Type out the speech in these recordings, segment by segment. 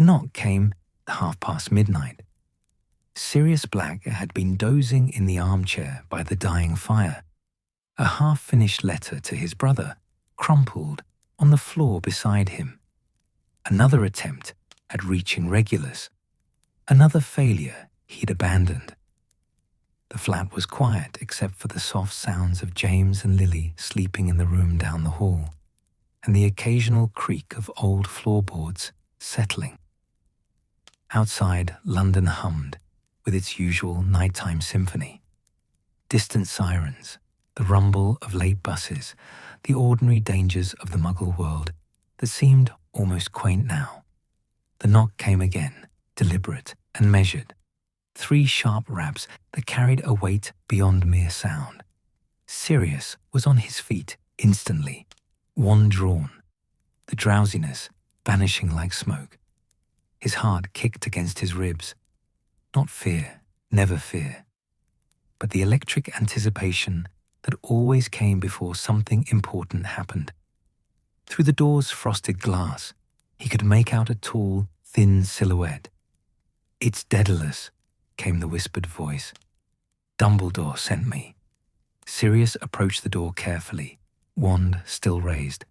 knock came at midnight. Sirius Black had been dozing in the armchair by the dying fire. A half-finished letter to his brother crumpled on the floor beside him. Another attempt at reaching Regulus. Another failure he'd abandoned. The flat was quiet except for the soft sounds of James and Lily sleeping in the room down the hall, and the occasional creak of old floorboards settling. Outside, London hummed with its usual nighttime symphony. Distant sirens, the rumble of late buses, the ordinary dangers of the Muggle world that seemed almost quaint now. The knock came again, deliberate and measured. 3 sharp raps that carried a weight beyond mere sound. Sirius was on his feet instantly, wand drawn, the drowsiness vanishing like smoke. His heart kicked against his ribs. Not fear, never fear, but the electric anticipation that always came before something important happened. Through the door's frosted glass, he could make out a tall, thin silhouette. "It's Daedalus," came the whispered voice. "Dumbledore sent me." Sirius approached the door carefully, wand still raised.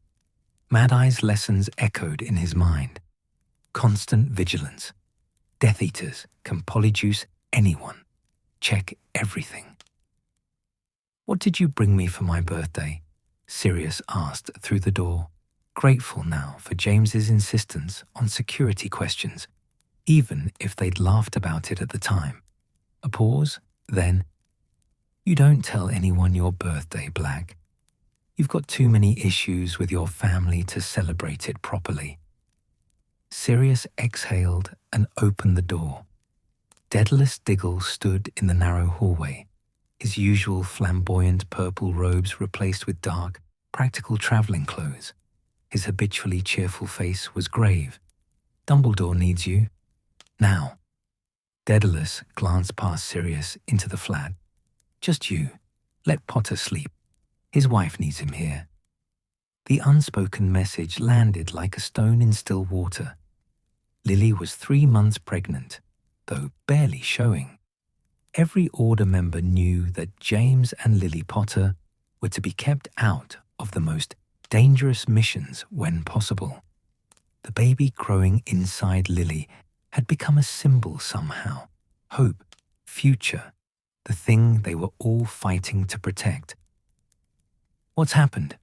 Mad Eye's lessons echoed in his mind. Constant vigilance. Death Eaters can polyjuice anyone. Check everything. "What did you bring me for my birthday?" Sirius asked through the door, grateful now for James's insistence on security questions, even if they'd laughed about it at the time. A pause, then, "You don't tell anyone your birthday, Black. You've got too many issues with your family to celebrate it properly." Sirius exhaled and opened the door. Daedalus Diggle stood in the narrow hallway, his usual flamboyant purple robes replaced with dark, practical traveling clothes. His habitually cheerful face was grave. "Dumbledore needs you. Now." Daedalus glanced past Sirius into the flat. "Just you. Let Potter sleep. His wife needs him here." The unspoken message landed like a stone in still water. Lily was 3 months pregnant, though barely showing. Every Order member knew that James and Lily Potter were to be kept out of the most dangerous missions when possible. The baby growing inside Lily had become a symbol somehow. Hope, future, the thing they were all fighting to protect. "What's happened?"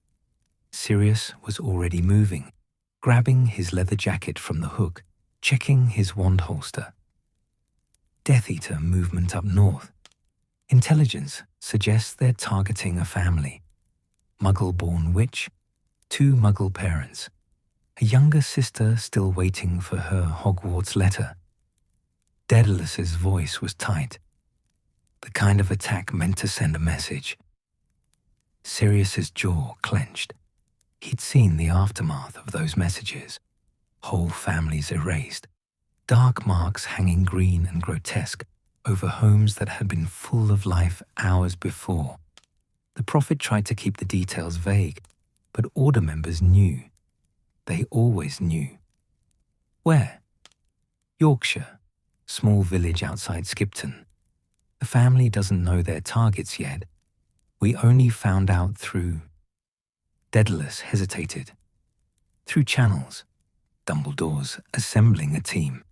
Sirius was already moving, grabbing his leather jacket from the hook, checking his wand holster. "Death Eater movement up north. Intelligence suggests they're targeting a family. Muggle-born witch, 2 Muggle parents, a younger sister still waiting for her Hogwarts letter." Daedalus's voice was tight. The kind of attack meant to send a message. Sirius's jaw clenched. He'd seen the aftermath of those messages. Whole families erased. Dark marks hanging green and grotesque over homes that had been full of life hours before. The Prophet tried to keep the details vague, but Order members knew. They always knew. "Where?" "Yorkshire, small village outside Skipton. The family doesn't know their targets yet. We only found out through..." Daedalus hesitated. "Through channels. Dumbledore's assembling a team."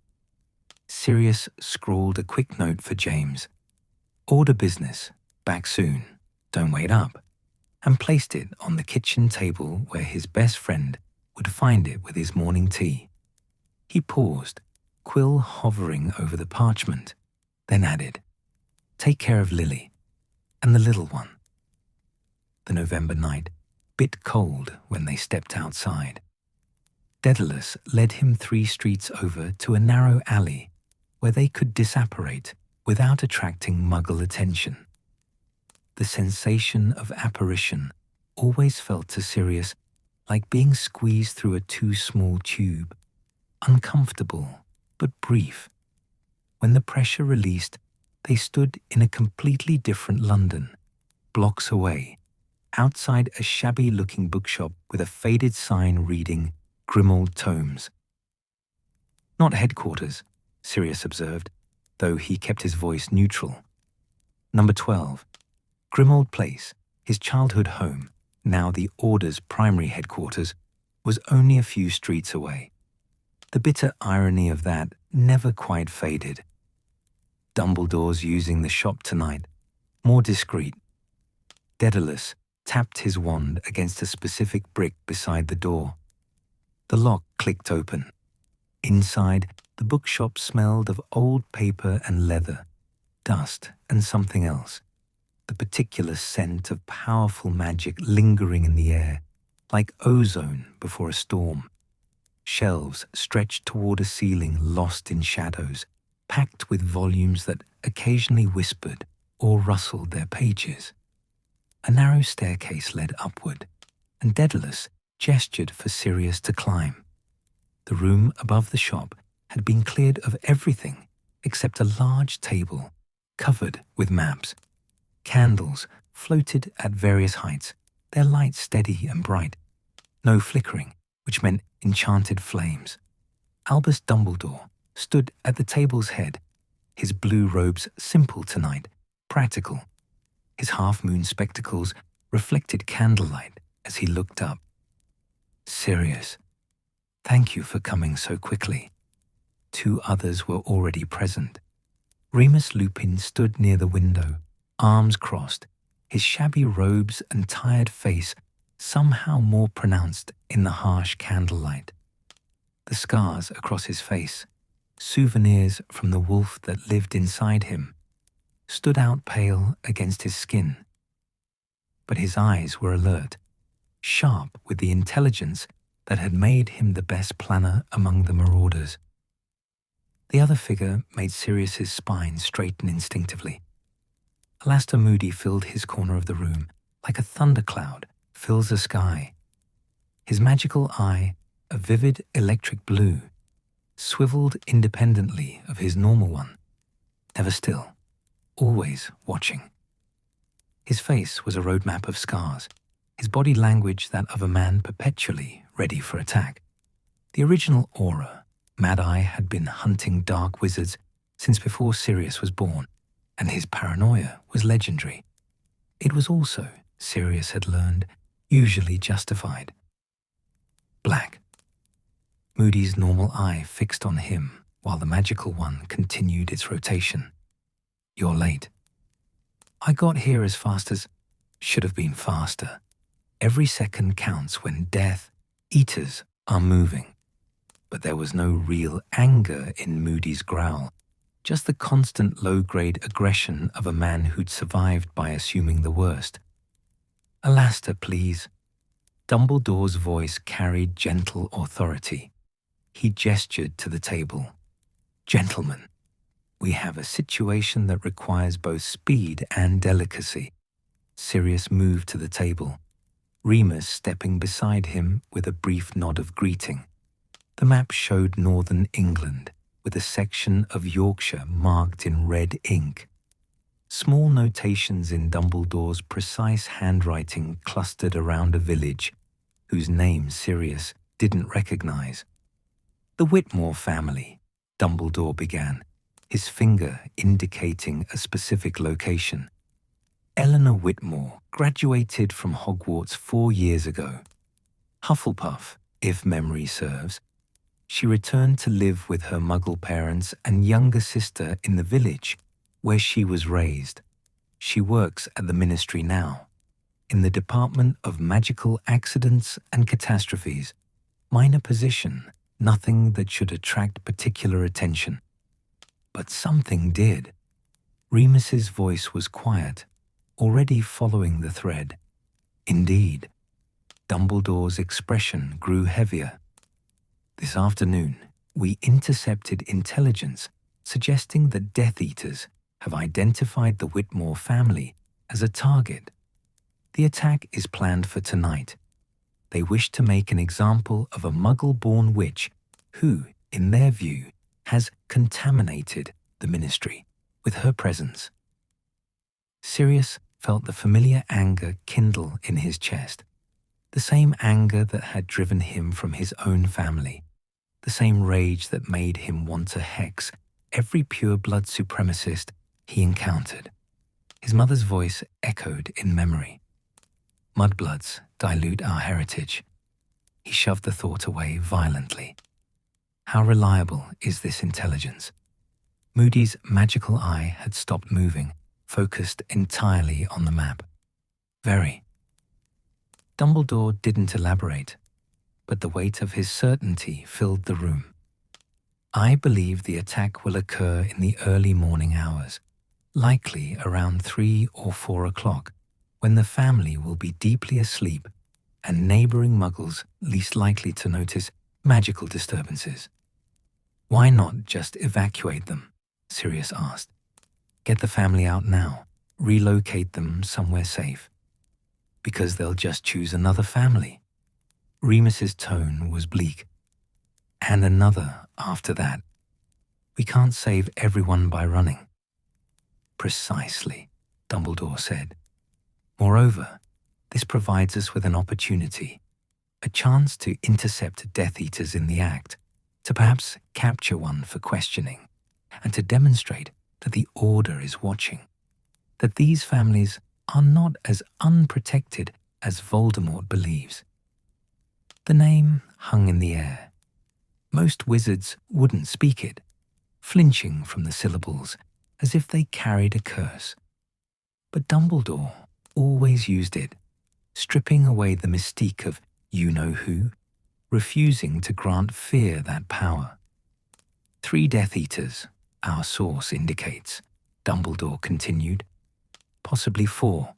Sirius scrawled a quick note for James. "Order business. Back soon. Don't wait up," and placed it on the kitchen table where his best friend would find it with his morning tea. He paused, quill hovering over the parchment, then added, "Take care of Lily and the little one." The November night bit cold when they stepped outside. Daedalus led him 3 streets over to a narrow alley where they could disapparate without attracting Muggle attention. The sensation of apparition always felt to Sirius like being squeezed through a too small tube, uncomfortable but brief. When the pressure released, they stood in a completely different London, blocks away, outside a shabby-looking bookshop with a faded sign reading Grimmauld Tomes. Not headquarters, Sirius observed, though he kept his voice neutral. Number 12. Grimmauld Place, his childhood home, now the Order's primary headquarters, was only a few streets away. The bitter irony of that never quite faded. Dumbledore's using the shop tonight, more discreet. Daedalus tapped his wand against a specific brick beside the door. The lock clicked open. Inside, the bookshop smelled of old paper and leather, dust and something else, the particular scent of powerful magic lingering in the air, like ozone before a storm. Shelves stretched toward a ceiling lost in shadows, packed with volumes that occasionally whispered or rustled their pages. A narrow staircase led upward, and Daedalus gestured for Sirius to climb. The room above the shop had been cleared of everything except a large table covered with maps. Candles floated at various heights, their light steady and bright. No flickering, which meant enchanted flames. Albus Dumbledore stood at the table's head, his blue robes simple tonight, practical. His half-moon spectacles reflected candlelight as he looked up. Sirius, thank you for coming so quickly. 2 others were already present. Remus Lupin stood near the window, arms crossed, his shabby robes and tired face somehow more pronounced in the harsh candlelight. The scars across his face, souvenirs from the wolf that lived inside him, stood out pale against his skin. But his eyes were alert, sharp with the intelligence that had made him the best planner among the Marauders. The other figure made Sirius's spine straighten instinctively. Alastair Moody filled his corner of the room like a thundercloud fills the sky. His magical eye, a vivid electric blue, swiveled independently of his normal one, never still, always watching. His face was a roadmap of scars, his body language that of a man perpetually ready for attack. The original aura, Mad Eye had been hunting dark wizards since before Sirius was born, and his paranoia was legendary. It was also, Sirius had learned, usually justified. Black. Moody's normal eye fixed on him while the magical one continued its rotation. You're late. I got here as fast as... should have been faster. Every second counts when death, eaters, are moving. But there was no real anger in Moody's growl, just the constant low-grade aggression of a man who'd survived by assuming the worst. Alastair, please. Dumbledore's voice carried gentle authority. He gestured to the table. Gentlemen, we have a situation that requires both speed and delicacy. Sirius moved to the table, Remus stepping beside him with a brief nod of greeting. The map showed northern England, with a section of Yorkshire marked in red ink. Small notations in Dumbledore's precise handwriting clustered around a village, whose name Sirius didn't recognize. The Whitmore family, Dumbledore began, his finger indicating a specific location. Eleanor Whitmore graduated from Hogwarts 4 years ago. Hufflepuff, if memory serves. She returned to live with her Muggle parents and younger sister in the village where she was raised. She works at the Ministry now, in the Department of Magical Accidents and Catastrophes. Minor position, nothing that should attract particular attention. But something did. Remus's voice was quiet, already following the thread. Indeed, Dumbledore's expression grew heavier. This afternoon, we intercepted intelligence suggesting that Death Eaters have identified the Whitmore family as a target. The attack is planned for tonight. They wish to make an example of a Muggle-born witch who, in their view, has contaminated the Ministry with her presence. Sirius felt the familiar anger kindle in his chest, the same anger that had driven him from his own family. the same rage that made him want to hex every pure-blood supremacist he encountered. His mother's voice echoed in memory. Mudbloods dilute our heritage. He shoved the thought away violently. How reliable is this intelligence? Moody's magical eye had stopped moving, focused entirely on the map. Very. Dumbledore didn't elaborate, but the weight of his certainty filled the room. I believe the attack will occur in the early morning hours, likely around 3 or 4 o'clock, when the family will be deeply asleep and neighboring muggles least likely to notice magical disturbances. Why not just evacuate them? Sirius asked. Get the family out now, relocate them somewhere safe. Because they'll just choose another family. Remus's tone was bleak. And another after that. We can't save everyone by running. Precisely, Dumbledore said. Moreover, this provides us with an opportunity, a chance to intercept Death Eaters in the act, to perhaps capture one for questioning, and to demonstrate that the Order is watching, that these families are not as unprotected as Voldemort believes. The name hung in the air. Most wizards wouldn't speak it, flinching from the syllables as if they carried a curse. But Dumbledore always used it, stripping away the mystique of you-know-who, refusing to grant fear that power. 3 Death Eaters, our source indicates, Dumbledore continued. Possibly 4.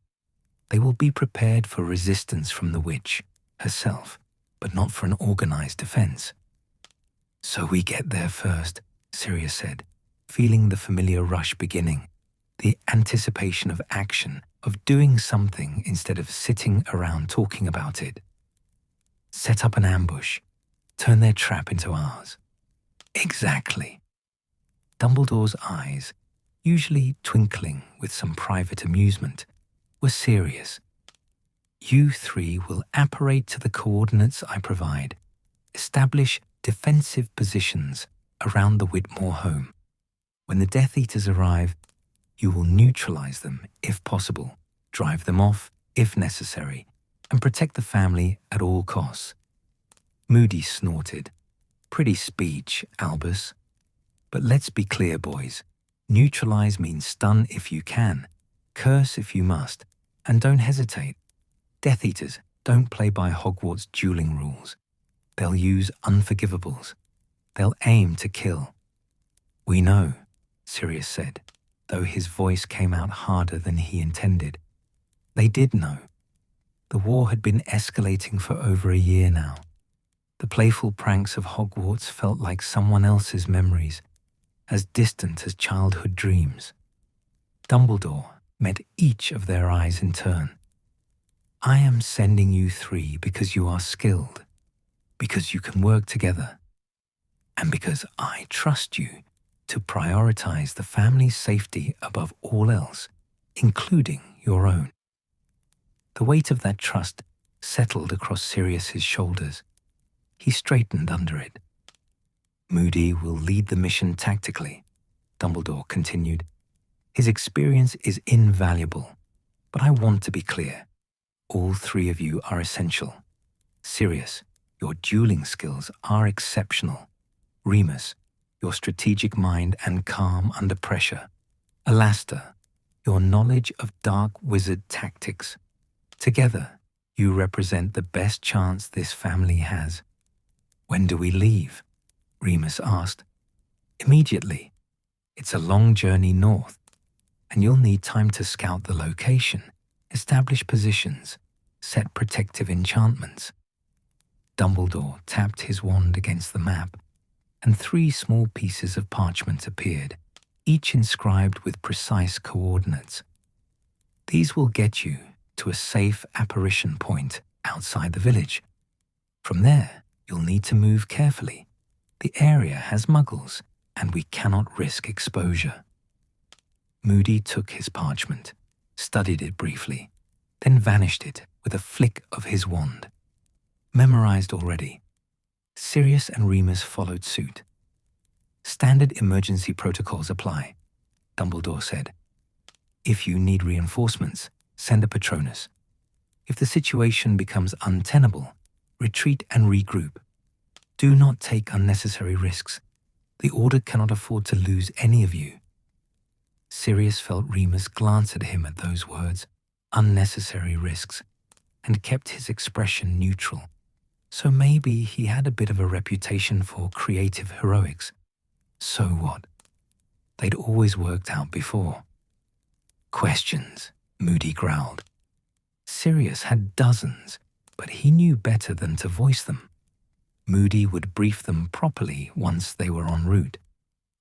They will be prepared for resistance from the witch herself, but not for an organized defense. So we get there first, Sirius said, feeling the familiar rush beginning, the anticipation of action, of doing something instead of sitting around talking about it. Set up an ambush, turn their trap into ours. Exactly. Dumbledore's eyes, usually twinkling with some private amusement, were serious. You 3 will apparate to the coordinates I provide, establish defensive positions around the Whitmore home. When the Death Eaters arrive, you will neutralize them if possible, drive them off if necessary, and protect the family at all costs. Moody snorted. Pretty speech, Albus. But let's be clear, boys. Neutralize means stun if you can, curse if you must, and don't hesitate. Death Eaters don't play by Hogwarts dueling rules. They'll use unforgivables. They'll aim to kill. We know, Sirius said, though his voice came out harder than he intended. They did know. The war had been escalating for over a year now. The playful pranks of Hogwarts felt like someone else's memories, as distant as childhood dreams. Dumbledore met each of their eyes in turn. I am sending you 3 because you are skilled, because you can work together, and because I trust you to prioritize the family's safety above all else, including your own. The weight of that trust settled across Sirius's shoulders. He straightened under it. Moody will lead the mission tactically, Dumbledore continued. His experience is invaluable, but I want to be clear. All 3 of you are essential. Sirius, your dueling skills are exceptional. Remus, your strategic mind and calm under pressure. Alastair, your knowledge of dark wizard tactics. Together, you represent the best chance this family has. When do we leave? Remus asked. Immediately. It's a long journey north, and you'll need time to scout the location, establish positions, set protective enchantments. Dumbledore tapped his wand against the map, and 3 small pieces of parchment appeared, each inscribed with precise coordinates. These will get you to a safe apparition point outside the village. From there, you'll need to move carefully. The area has muggles, and we cannot risk exposure. Moody took his parchment, studied it briefly, then vanished it with a flick of his wand. Memorized already. Sirius and Remus followed suit. "Standard emergency protocols apply," Dumbledore said. "If you need reinforcements, send a Patronus. If the situation becomes untenable, retreat and regroup. Do not take unnecessary risks. The Order cannot afford to lose any of you." Sirius felt Remus glance at him at those words, unnecessary risks, and kept his expression neutral. So maybe he had a bit of a reputation for creative heroics. So what? They'd always worked out before. "Questions," Moody growled. Sirius had dozens, but he knew better than to voice them. Moody would brief them properly once they were en route.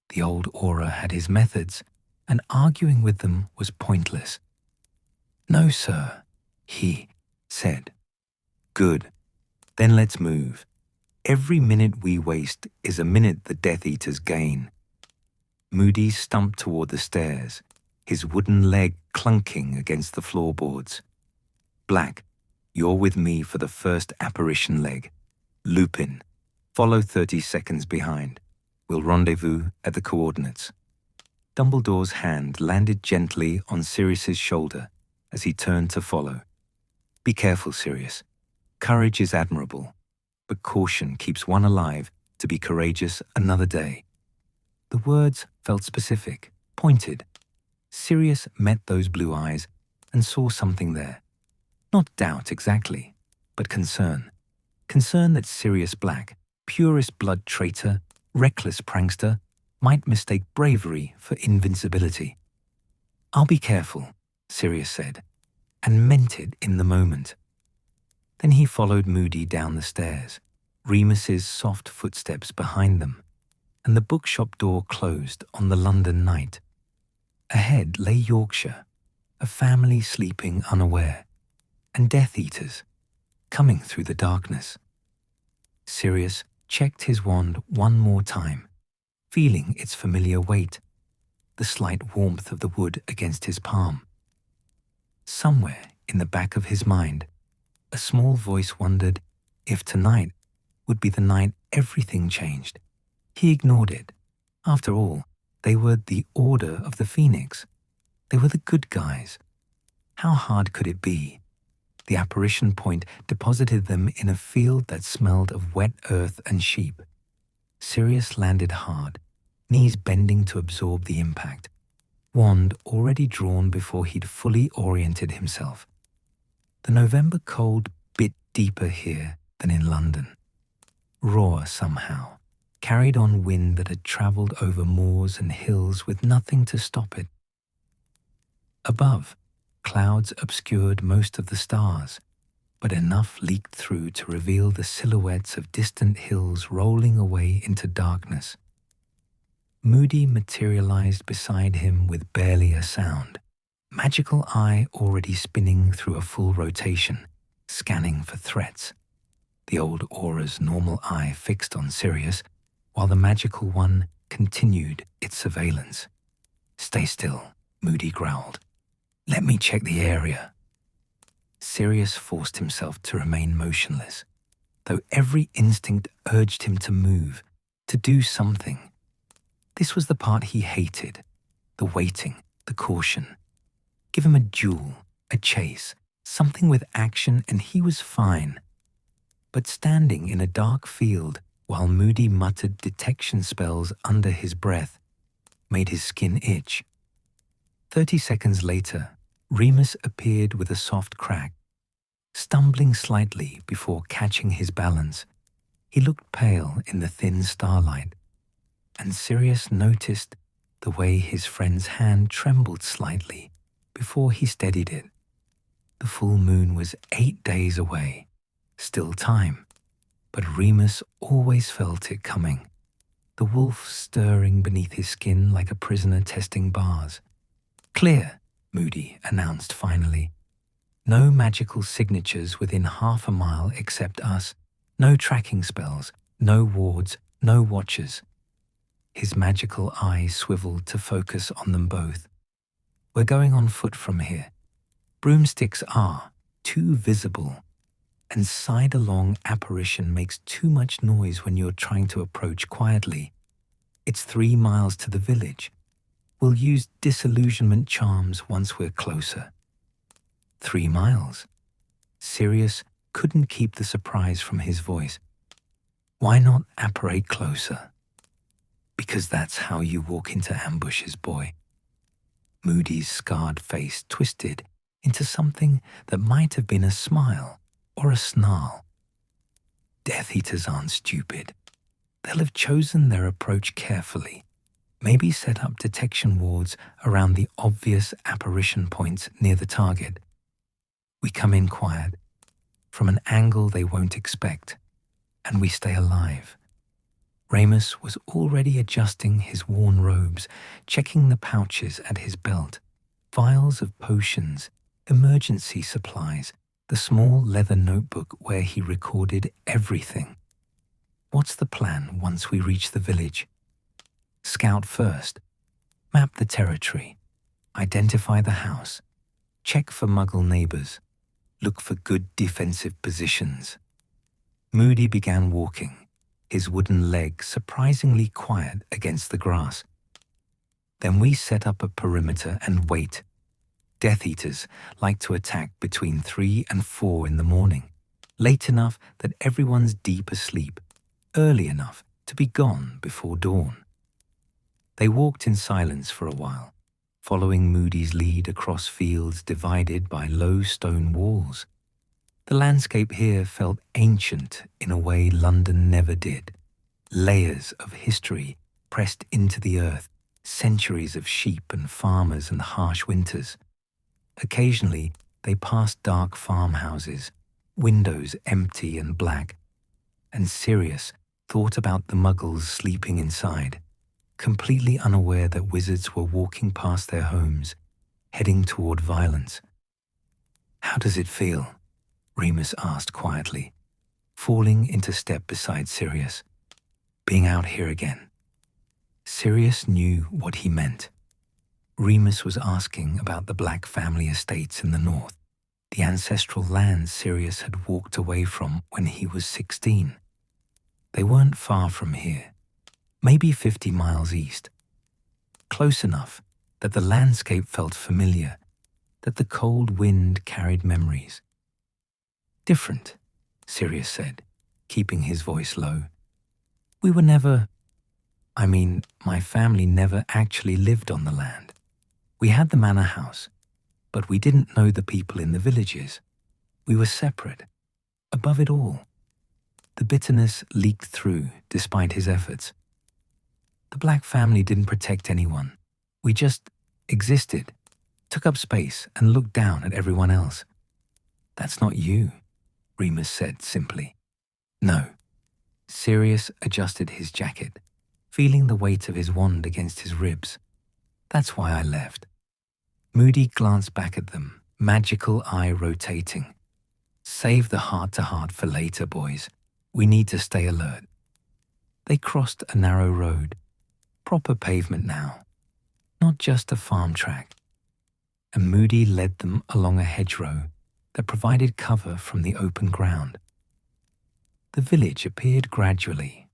The old Auror had his methods, and arguing with them was pointless. "No, sir," he said. "Good. Then let's move. Every minute we waste is a minute the Death Eaters gain." Moody stumped toward the stairs, his wooden leg clunking against the floorboards. "Black, you're with me for the first apparition leg. Lupin, follow 30 seconds behind. We'll rendezvous at the coordinates." Dumbledore's hand landed gently on Sirius's shoulder as he turned to follow. "Be careful, Sirius. Courage is admirable, but caution keeps one alive to be courageous another day." The words felt specific, pointed. Sirius met those blue eyes and saw something there. Not doubt exactly, but concern. Concern that Sirius Black, purest blood traitor, reckless prankster, might mistake bravery for invincibility. "I'll be careful," Sirius said, and meant it in the moment. Then he followed Moody down the stairs, Remus's soft footsteps behind them, and the bookshop door closed on the London night. Ahead lay Yorkshire, a family sleeping unaware, and Death Eaters, coming through the darkness. Sirius checked his wand one more time, feeling its familiar weight, the slight warmth of the wood against his palm. Somewhere in the back of his mind, a small voice wondered if tonight would be the night everything changed. He ignored it. After all, they were the Order of the Phoenix. They were the good guys. How hard could it be? The apparition point deposited them in a field that smelled of wet earth and sheep. Sirius landed hard, knees bending to absorb the impact, wand already drawn before he'd fully oriented himself. The November cold bit deeper here than in London. Raw somehow, carried on wind that had travelled over moors and hills with nothing to stop it. Above, clouds obscured most of the stars, but enough leaked through to reveal the silhouettes of distant hills rolling away into darkness. Moody materialized beside him with barely a sound, magical eye already spinning through a full rotation, scanning for threats. The old Auror's normal eye fixed on Sirius, while the magical one continued its surveillance. "Stay still," Moody growled. "Let me check the area." Sirius forced himself to remain motionless, though every instinct urged him to move, to do something. This was the part he hated, the waiting, the caution. Give him a duel, a chase, something with action, and he was fine. But standing in a dark field while Moody muttered detection spells under his breath made his skin itch. 30 seconds later, Remus appeared with a soft crack. Stumbling slightly before catching his balance, he looked pale in the thin starlight, and Sirius noticed the way his friend's hand trembled slightly before he steadied it. The full moon was 8 days away, still time, but Remus always felt it coming, the wolf stirring beneath his skin like a prisoner testing bars. "Clear," Moody announced finally. "No magical signatures within half a mile except us. No tracking spells, no wards, no watchers." His magical eye swiveled to focus on them both. "We're going on foot from here. Broomsticks are too visible." and side-along apparition makes too much noise when you're trying to approach quietly. It's 3 miles to the village. We'll use disillusionment charms once we're closer. 3 miles? Sirius couldn't keep the surprise from his voice. Why not apparate closer? Because that's how you walk into ambushes, boy. Moody's scarred face twisted into something that might have been a smile or a snarl. Death Eaters aren't stupid. They'll have chosen their approach carefully, maybe set up detection wards around the obvious apparition points near the target. We come in quiet, from an angle they won't expect, and we stay alive. Remus was already adjusting his worn robes, checking the pouches at his belt, vials of potions, emergency supplies, the small leather notebook where he recorded everything. What's the plan once we reach the village? Scout first, map the territory, identify the house, check for Muggle neighbors, look for good defensive positions. Moody began walking, his wooden leg surprisingly quiet against the grass. Then we set up a perimeter and wait. Death Eaters like to attack between 3 and 4 in the morning, late enough that everyone's deep asleep, early enough to be gone before dawn. They walked in silence for a while, following Moody's lead across fields divided by low stone walls. The landscape here felt ancient in a way London never did. Layers of history pressed into the earth, centuries of sheep and farmers and harsh winters. Occasionally, they passed dark farmhouses, windows empty and black, and Sirius thought about the Muggles sleeping inside, completely unaware that wizards were walking past their homes, heading toward violence. "How does it feel?" Remus asked quietly, falling into step beside Sirius. "Being out here again." Sirius knew what he meant. Remus was asking about the Black family estates in the north, the ancestral lands Sirius had walked away from when he was 16. They weren't far from here, maybe 50 miles east. Close enough that the landscape felt familiar, that the cold wind carried memories. "Different," Sirius said, keeping his voice low. "We were never... my family never actually lived on the land. We had the manor house, but we didn't know the people in the villages. We were separate, above it all." The bitterness leaked through despite his efforts. "The Black family didn't protect anyone. We just existed, took up space and looked down at everyone else." "That's not you," Remus said simply. "No." Sirius adjusted his jacket, feeling the weight of his wand against his ribs. "That's why I left." Moody glanced back at them, magical eye rotating. "Save the heart-to-heart for later, boys. We need to stay alert." They crossed a narrow road, proper pavement now, not just a farm track, and Moody led them along a hedgerow that provided cover from the open ground. The village appeared gradually,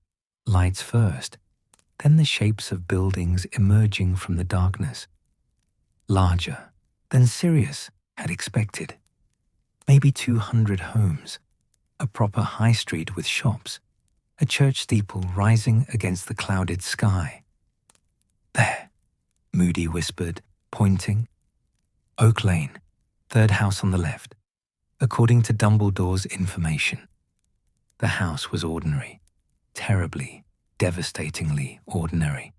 lights first, then the shapes of buildings emerging from the darkness. Larger than Sirius had expected. Maybe 200 homes, a proper high street with shops, a church steeple rising against the clouded sky. "There," Moody whispered, pointing. "Oak Lane, third house on the left." According to Dumbledore's information, the house was ordinary, terribly, devastatingly ordinary.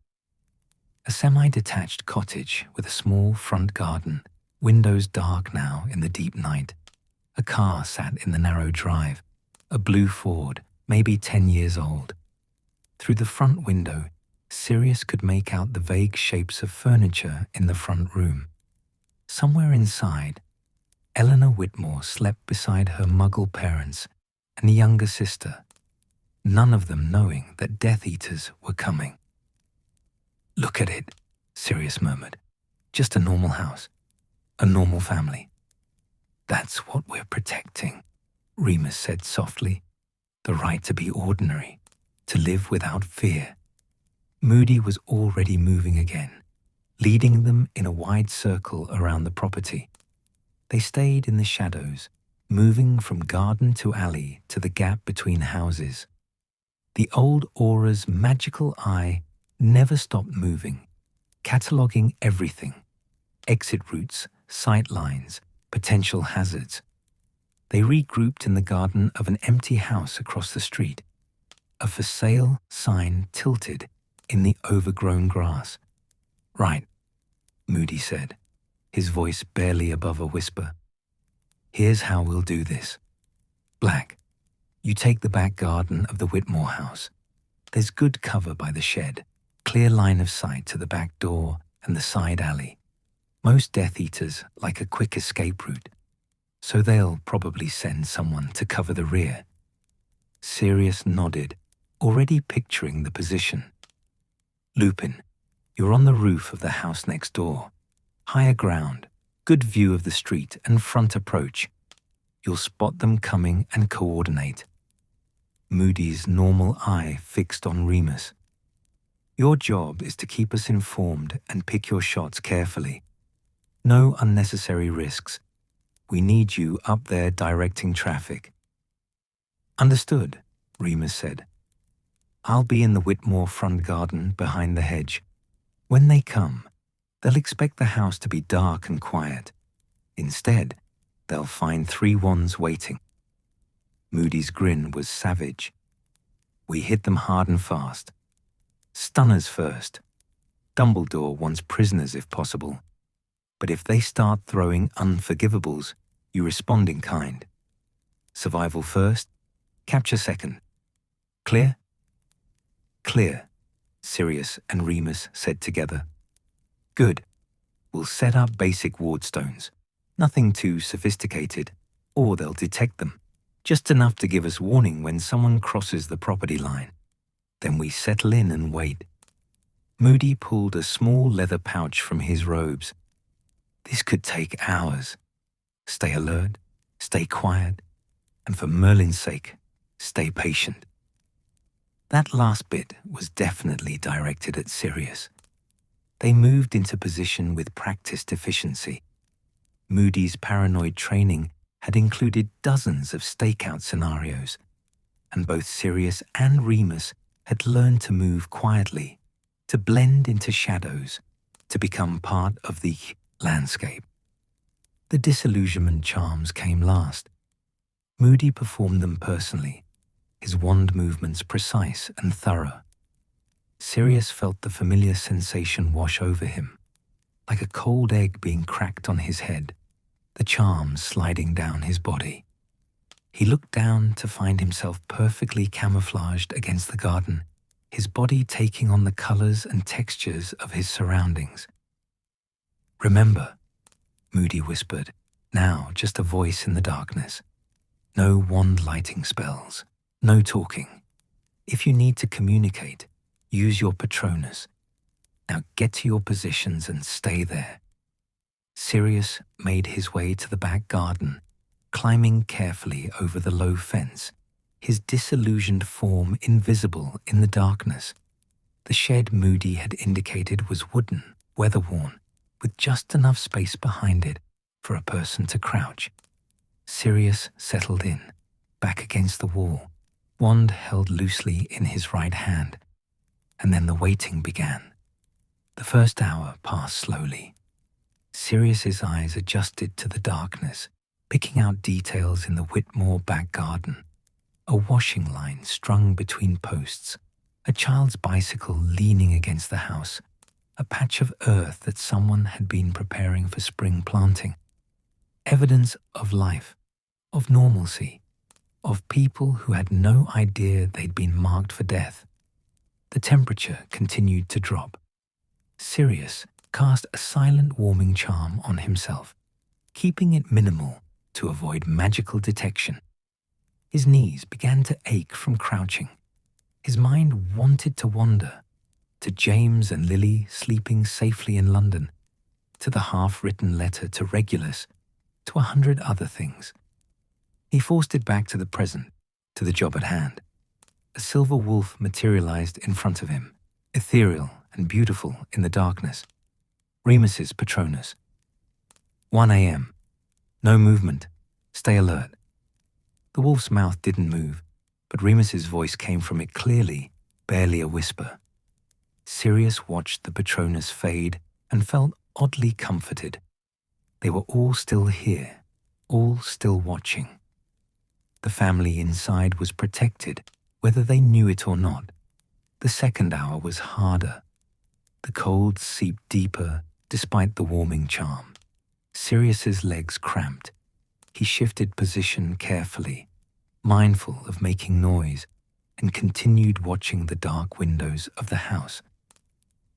A semi-detached cottage with a small front garden, windows dark now in the deep night. A car sat in the narrow drive, a blue Ford, maybe 10 years old. Through the front window, Sirius could make out the vague shapes of furniture in the front room. Somewhere inside, Eleanor Whitmore slept beside her Muggle parents and a younger sister, none of them knowing that Death Eaters were coming. "Look at it," Sirius murmured. "Just a normal house, a normal family." "That's what we're protecting," Remus said softly. The right to be ordinary, to live without fear. Moody was already moving again, leading them in a wide circle around the property. They stayed in the shadows, moving from garden to alley to the gap between houses. The old aura's magical eye never stopped moving, cataloguing everything: exit routes, sight lines, potential hazards. They regrouped in the garden of an empty house across the street, a for sale sign tilted in the overgrown grass. Right, Moody said, his voice barely above a whisper. Here's how we'll do this. Black, you take the back garden of the Whitmore house. There's good cover by the shed, clear line of sight to the back door and the side alley. Most Death Eaters like a quick escape route, so they'll probably send someone to cover the rear. Sirius nodded, already picturing the position. Lupin, you're on the roof of the house next door. Higher ground, good view of the street and front approach. You'll spot them coming and coordinate. Moody's normal eye fixed on Remus. Your job is to keep us informed and pick your shots carefully. No unnecessary risks. We need you up there directing traffic. Understood, Remus said. I'll be in the Whitmore front garden behind the hedge. When they come, they'll expect the house to be dark and quiet. Instead, they'll find 3 wands waiting. Moody's grin was savage. We hit them hard and fast. Stunners first. Dumbledore wants prisoners if possible. But if they start throwing unforgivables, you respond in kind. Survival first, capture second. Clear? Clear, Sirius and Remus said together. Good. We'll set up basic wardstones. Nothing too sophisticated, or they'll detect them. Just enough to give us warning when someone crosses the property line. Then we settle in and wait. Moody pulled a small leather pouch from his robes. This could take hours. Stay alert, stay quiet, and for Merlin's sake, stay patient. That last bit was definitely directed at Sirius. They moved into position with practiced efficiency. Moody's paranoid training had included dozens of stakeout scenarios, and both Sirius and Remus had learned to move quietly, to blend into shadows, to become part of the landscape. The disillusionment charms came last. Moody performed them personally, his wand movements precise and thorough. Sirius felt the familiar sensation wash over him, like a cold egg being cracked on his head, the charms sliding down his body. He looked down to find himself perfectly camouflaged against the garden, his body taking on the colors and textures of his surroundings. Remember, Moody whispered, now just a voice in the darkness. No wand lighting spells, no talking. If you need to communicate, use your Patronus. Now get to your positions and stay there. Sirius made his way to the back garden, climbing carefully over the low fence, his disillusioned form invisible in the darkness. The shed Moody had indicated was wooden, weather-worn, with just enough space behind it for a person to crouch. Sirius settled in, back against the wall, wand held loosely in his right hand. And then the waiting began. The first hour passed slowly. Sirius's eyes adjusted to the darkness, picking out details in the Whitmore back garden. A washing line strung between posts, a child's bicycle leaning against the house, a patch of earth that someone had been preparing for spring planting. Evidence of life, of normalcy, of people who had no idea they'd been marked for death. The temperature continued to drop. Sirius cast a silent warming charm on himself, keeping it minimal to avoid magical detection. His knees began to ache from crouching. His mind wanted to wander, to James and Lily sleeping safely in London, to the half-written letter to Regulus, to 100 other things. He forced it back to the present, to the job at hand. A silver wolf materialized in front of him, ethereal and beautiful in the darkness. Remus's Patronus. 1 a.m. No movement. Stay alert. The wolf's mouth didn't move, but Remus's voice came from it clearly, barely a whisper. Sirius watched the Patronus fade and felt oddly comforted. They were all still here, all still watching. The family inside was protected, whether they knew it or not. The second hour was harder. The cold seeped deeper despite the warming charm. Sirius's legs cramped. He shifted position carefully, mindful of making noise, and continued watching the dark windows of the house.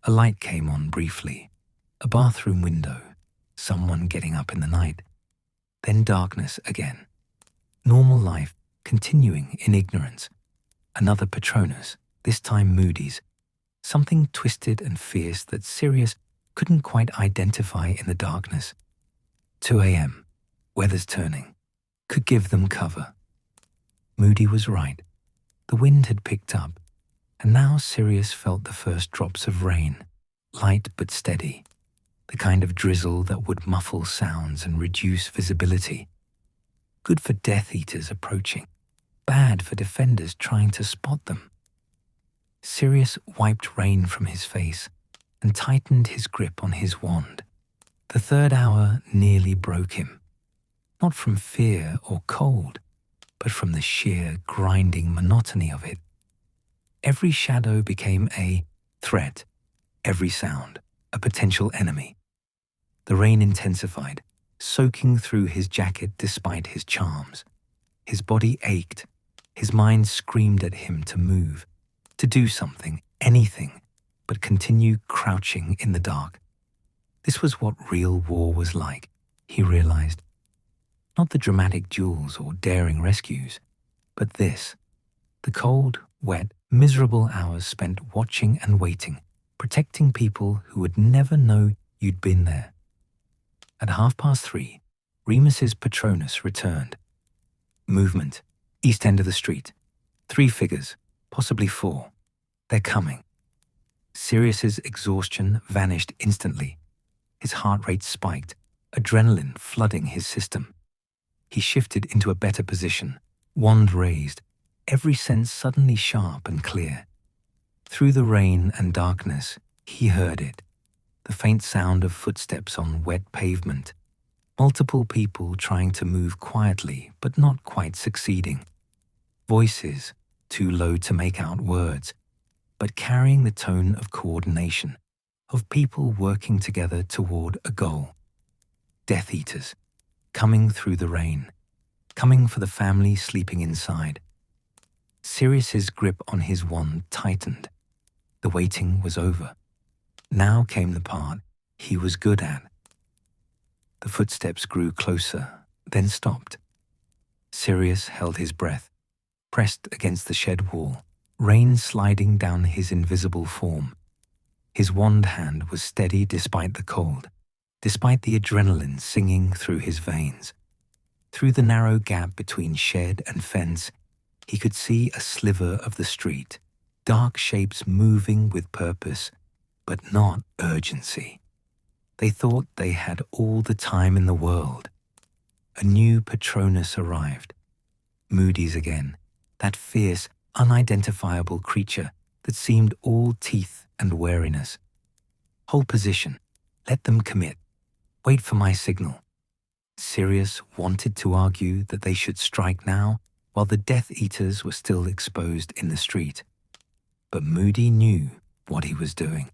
A light came on briefly, a bathroom window, someone getting up in the night. Then darkness again. Normal life continuing in ignorance. Another Patronus, this time Moody's. Something twisted and fierce that Sirius couldn't quite identify in the darkness. 2 a.m. Weather's turning. Could give them cover. Moody was right. The wind had picked up, and now Sirius felt the first drops of rain, light but steady, the kind of drizzle that would muffle sounds and reduce visibility. Good for Death Eaters approaching, bad for defenders trying to spot them. Sirius wiped rain from his face and tightened his grip on his wand. The third hour nearly broke him, not from fear or cold, but from the sheer grinding monotony of it. Every shadow became a threat, every sound a potential enemy. The rain intensified, soaking through his jacket despite his charms. His body ached, his mind screamed at him to move, to do something, anything, but continue crouching in the dark. This was what real war was like, he realized. Not the dramatic duels or daring rescues, but this, the cold, wet, miserable hours spent watching and waiting, protecting people who would never know you'd been there. At 3:30, Remus's Patronus returned. Movement, east end of the street. 3 figures, possibly 4. They're coming. Sirius's exhaustion vanished instantly. His heart rate spiked, adrenaline flooding his system. He shifted into a better position, wand raised, every sense suddenly sharp and clear. Through the rain and darkness, he heard it, the faint sound of footsteps on wet pavement, multiple people trying to move quietly but not quite succeeding. Voices, too low to make out words, but carrying the tone of coordination, of people working together toward a goal. Death Eaters, coming through the rain, coming for the family sleeping inside. Sirius's grip on his wand tightened. The waiting was over. Now came the part he was good at. The footsteps grew closer, then stopped. Sirius held his breath, pressed against the shed wall, rain sliding down his invisible form. His wand hand was steady despite the cold, despite the adrenaline singing through his veins. Through the narrow gap between shed and fence, he could see a sliver of the street, dark shapes moving with purpose, but not urgency. They thought they had all the time in the world. A new Patronus arrived. Moody's again, that fierce, unidentifiable creature that seemed all teeth and wariness. Hold position. Let them commit. Wait for my signal. Sirius wanted to argue that they should strike now while the Death Eaters were still exposed in the street. But Moody knew what he was doing.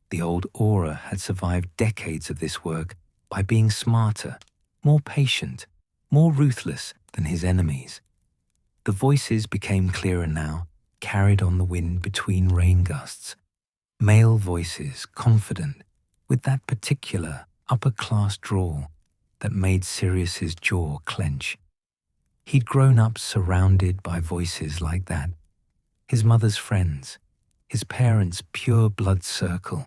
The old Aura had survived decades of this work by being smarter, more patient, more ruthless than his enemies. The voices became clearer now, carried on the wind between rain gusts. Male voices, confident, with that particular upper-class drawl that made Sirius's jaw clench. He'd grown up surrounded by voices like that. His mother's friends, his parents' pure blood circle.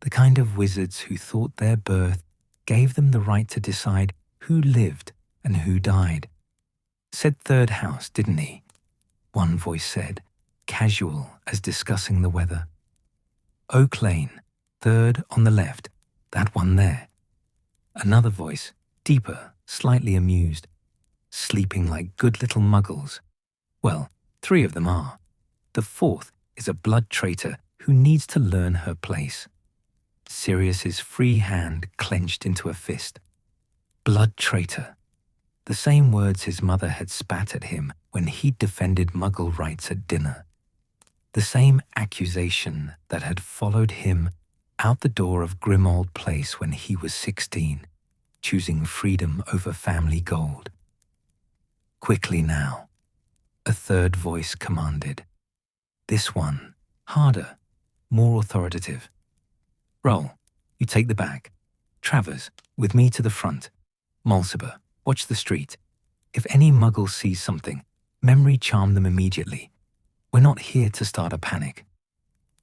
The kind of wizards who thought their birth gave them the right to decide who lived and who died. Said third house, didn't he? One voice said, casual as discussing the weather. Oak Lane, third on the left, that one there. Another voice, deeper, slightly amused. Sleeping like good little muggles. Well, 3 of them are. The 4th is a blood traitor who needs to learn her place. Sirius's free hand clenched into a fist. Blood traitor. The same words his mother had spat at him when he defended Muggle rights at dinner. The same accusation that had followed him out the door of Grimmauld Place when he was 16, choosing freedom over family gold. Quickly now, a third voice commanded. This one, harder, more authoritative. Roll, you take the back. Travers, with me to the front. Mulciber, watch the street. If any Muggle sees something, memory charm them immediately. We're not here to start a panic.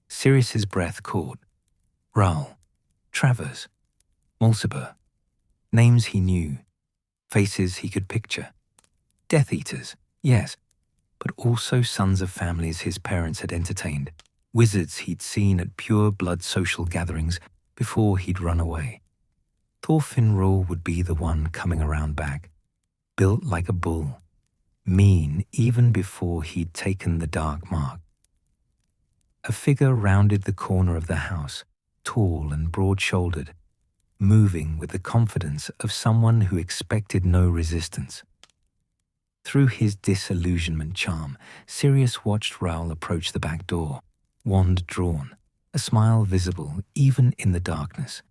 Sirius's breath caught. Raoul, Travers, Mulciber. Names he knew, faces he could picture. Death Eaters, yes, but also sons of families his parents had entertained, wizards he'd seen at pure blood social gatherings before he'd run away. Thorfinn Raoul would be the one coming around back, built like a bull, mean even before he'd taken the dark mark. A figure rounded the corner of the house, tall and broad-shouldered, moving with the confidence of someone who expected no resistance. Through his disillusionment charm, Sirius watched Raoul approach the back door, wand drawn, a smile visible even in the darkness.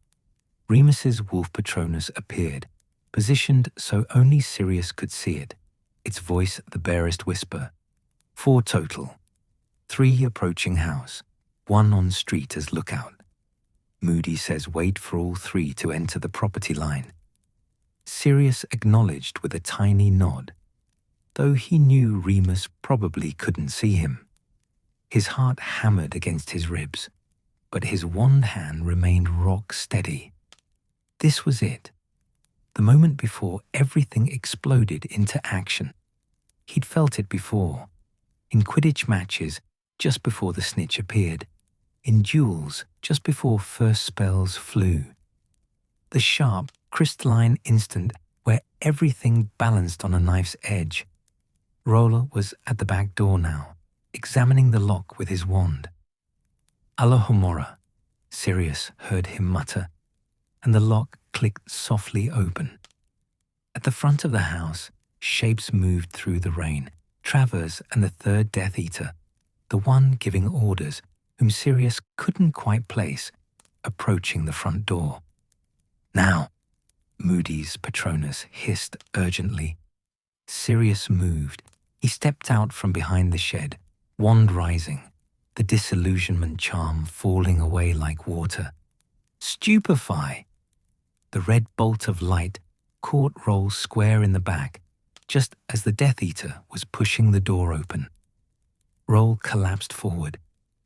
Remus's wolf Patronus appeared, positioned so only Sirius could see it, its voice the barest whisper. 4 total. 3 approaching house, 1 on street as lookout. Moody says wait for all 3 to enter the property line. Sirius acknowledged with a tiny nod, though he knew Remus probably couldn't see him. His heart hammered against his ribs, but his wand hand remained rock steady. This was it, the moment before everything exploded into action. He'd felt it before, in Quidditch matches just before the snitch appeared, in duels just before first spells flew. The sharp, crystalline instant where everything balanced on a knife's edge. Roller was at the back door now, examining the lock with his wand. Alohomora, Sirius heard him mutter, and the lock clicked softly open. At the front of the house, shapes moved through the rain, Travers and the 3rd Death Eater, the one giving orders, whom Sirius couldn't quite place, approaching the front door. Now, Moody's Patronus hissed urgently. Sirius moved. He stepped out from behind the shed, wand rising, the disillusionment charm falling away like water. Stupefy! The red bolt of light caught Roll square in the back, just as the Death Eater was pushing the door open. Roll collapsed forward,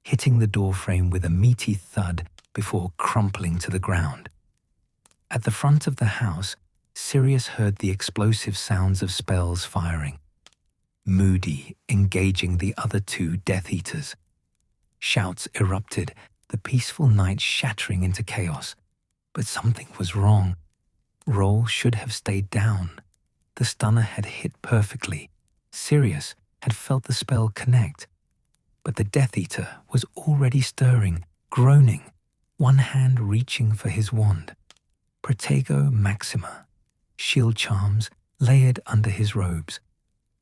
hitting the doorframe with a meaty thud before crumpling to the ground. At the front of the house, Sirius heard the explosive sounds of spells firing. Moody engaging the other 2 Death Eaters. Shouts erupted, the peaceful night shattering into chaos. But something was wrong. Roll should have stayed down. The stunner had hit perfectly. Sirius had felt the spell connect. But the Death Eater was already stirring, groaning, one hand reaching for his wand. Protego Maxima, shield charms layered under his robes.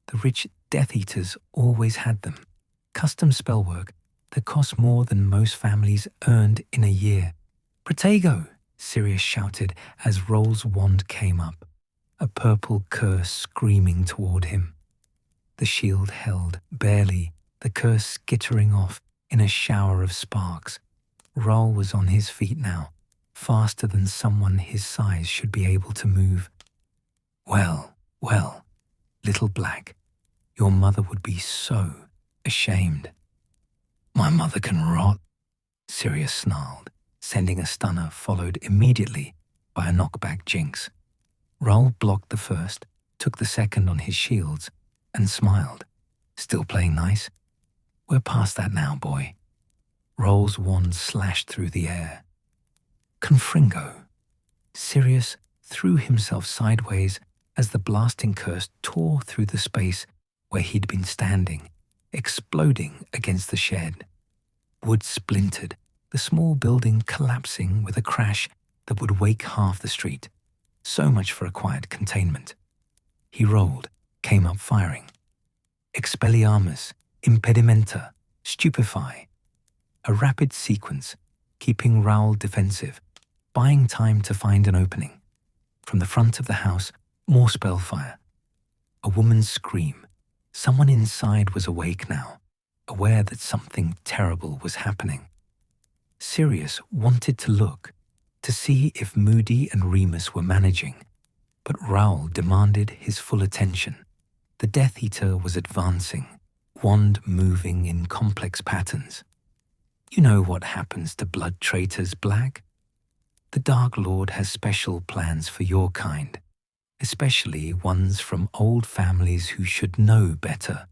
The rich Death Eaters always had them. Custom spellwork that cost more than most families earned in a year. Protego! Sirius shouted as Roll's wand came up, a purple curse screaming toward him. The shield held, barely, the curse skittering off in a shower of sparks. Roll was on his feet now, faster than someone his size should be able to move. Well, little Black, your mother would be so ashamed. My mother can rot, Sirius snarled, sending a stunner followed immediately by a knockback jinx. Roll blocked the first, took the second on his shields, and smiled. "Still playing nice? We're past that now, boy." Roll's wand slashed through the air. Confringo. Sirius threw himself sideways as the blasting curse tore through the space where he'd been standing, exploding against the shed. Wood splintered, the small building collapsing with a crash that would wake half the street. So much for a quiet containment. He rolled, came up firing. Expelliarmus, Impedimenta, Stupefy. A rapid sequence, keeping Raoul defensive, buying time to find an opening. From the front of the house, more spellfire. A woman's scream. Someone inside was awake now, aware that something terrible was happening. Sirius wanted to look, to see if Moody and Remus were managing, but Raoul demanded his full attention. The Death Eater was advancing, wand moving in complex patterns. "You know what happens to blood traitors, Black? The Dark Lord has special plans for your kind, especially ones from old families who should know better.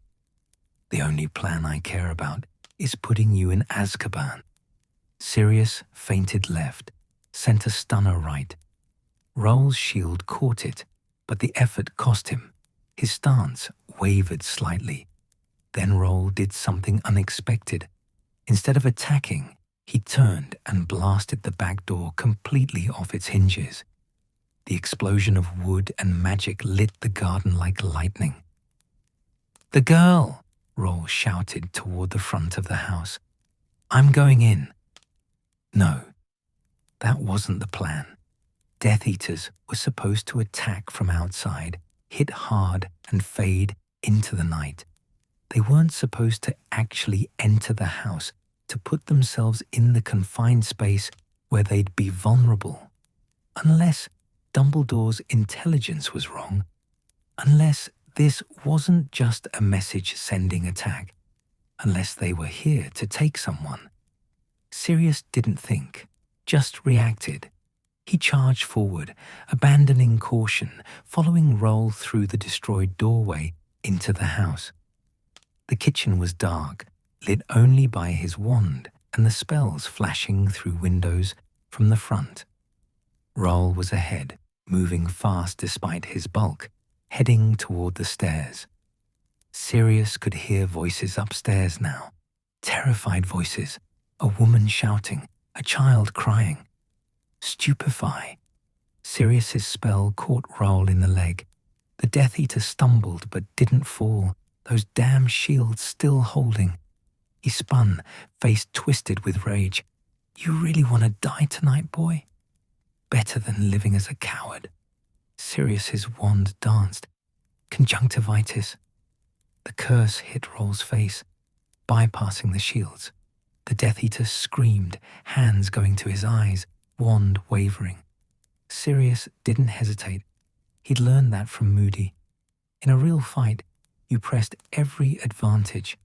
The only plan I care about is putting you in Azkaban." Sirius feinted left, sent a stunner right. Raoul's shield caught it, but the effort cost him. His stance wavered slightly. Then Raoul did something unexpected. Instead of attacking, he turned and blasted the back door completely off its hinges. The explosion of wood and magic lit the garden like lightning. "The girl!" Raoul shouted toward the front of the house. "I'm going in." No, that wasn't the plan. Death Eaters were supposed to attack from outside, hit hard and fade into the night. They weren't supposed to actually enter the house to put themselves in the confined space where they'd be vulnerable. Unless Dumbledore's intelligence was wrong, unless this wasn't just a message-sending attack, unless they were here to take someone. Sirius didn't think, just reacted. He charged forward, abandoning caution, following Raoul through the destroyed doorway into the house. The kitchen was dark, lit only by his wand and the spells flashing through windows from the front. Raoul was ahead, moving fast despite his bulk, heading toward the stairs. Sirius could hear voices upstairs now, terrified voices, a woman shouting, a child crying. Stupefy. Sirius's spell caught Raoul in the leg. The Death Eater stumbled but didn't fall, those damn shields still holding. He spun, face twisted with rage. "You really want to die tonight, boy? Better than living as a coward." Sirius's wand danced. Conjunctivitis. The curse hit Raoul's face, bypassing the shields. The Death Eater screamed, hands going to his eyes, wand wavering. Sirius didn't hesitate. He'd learned that from Moody. In a real fight, you pressed every advantage.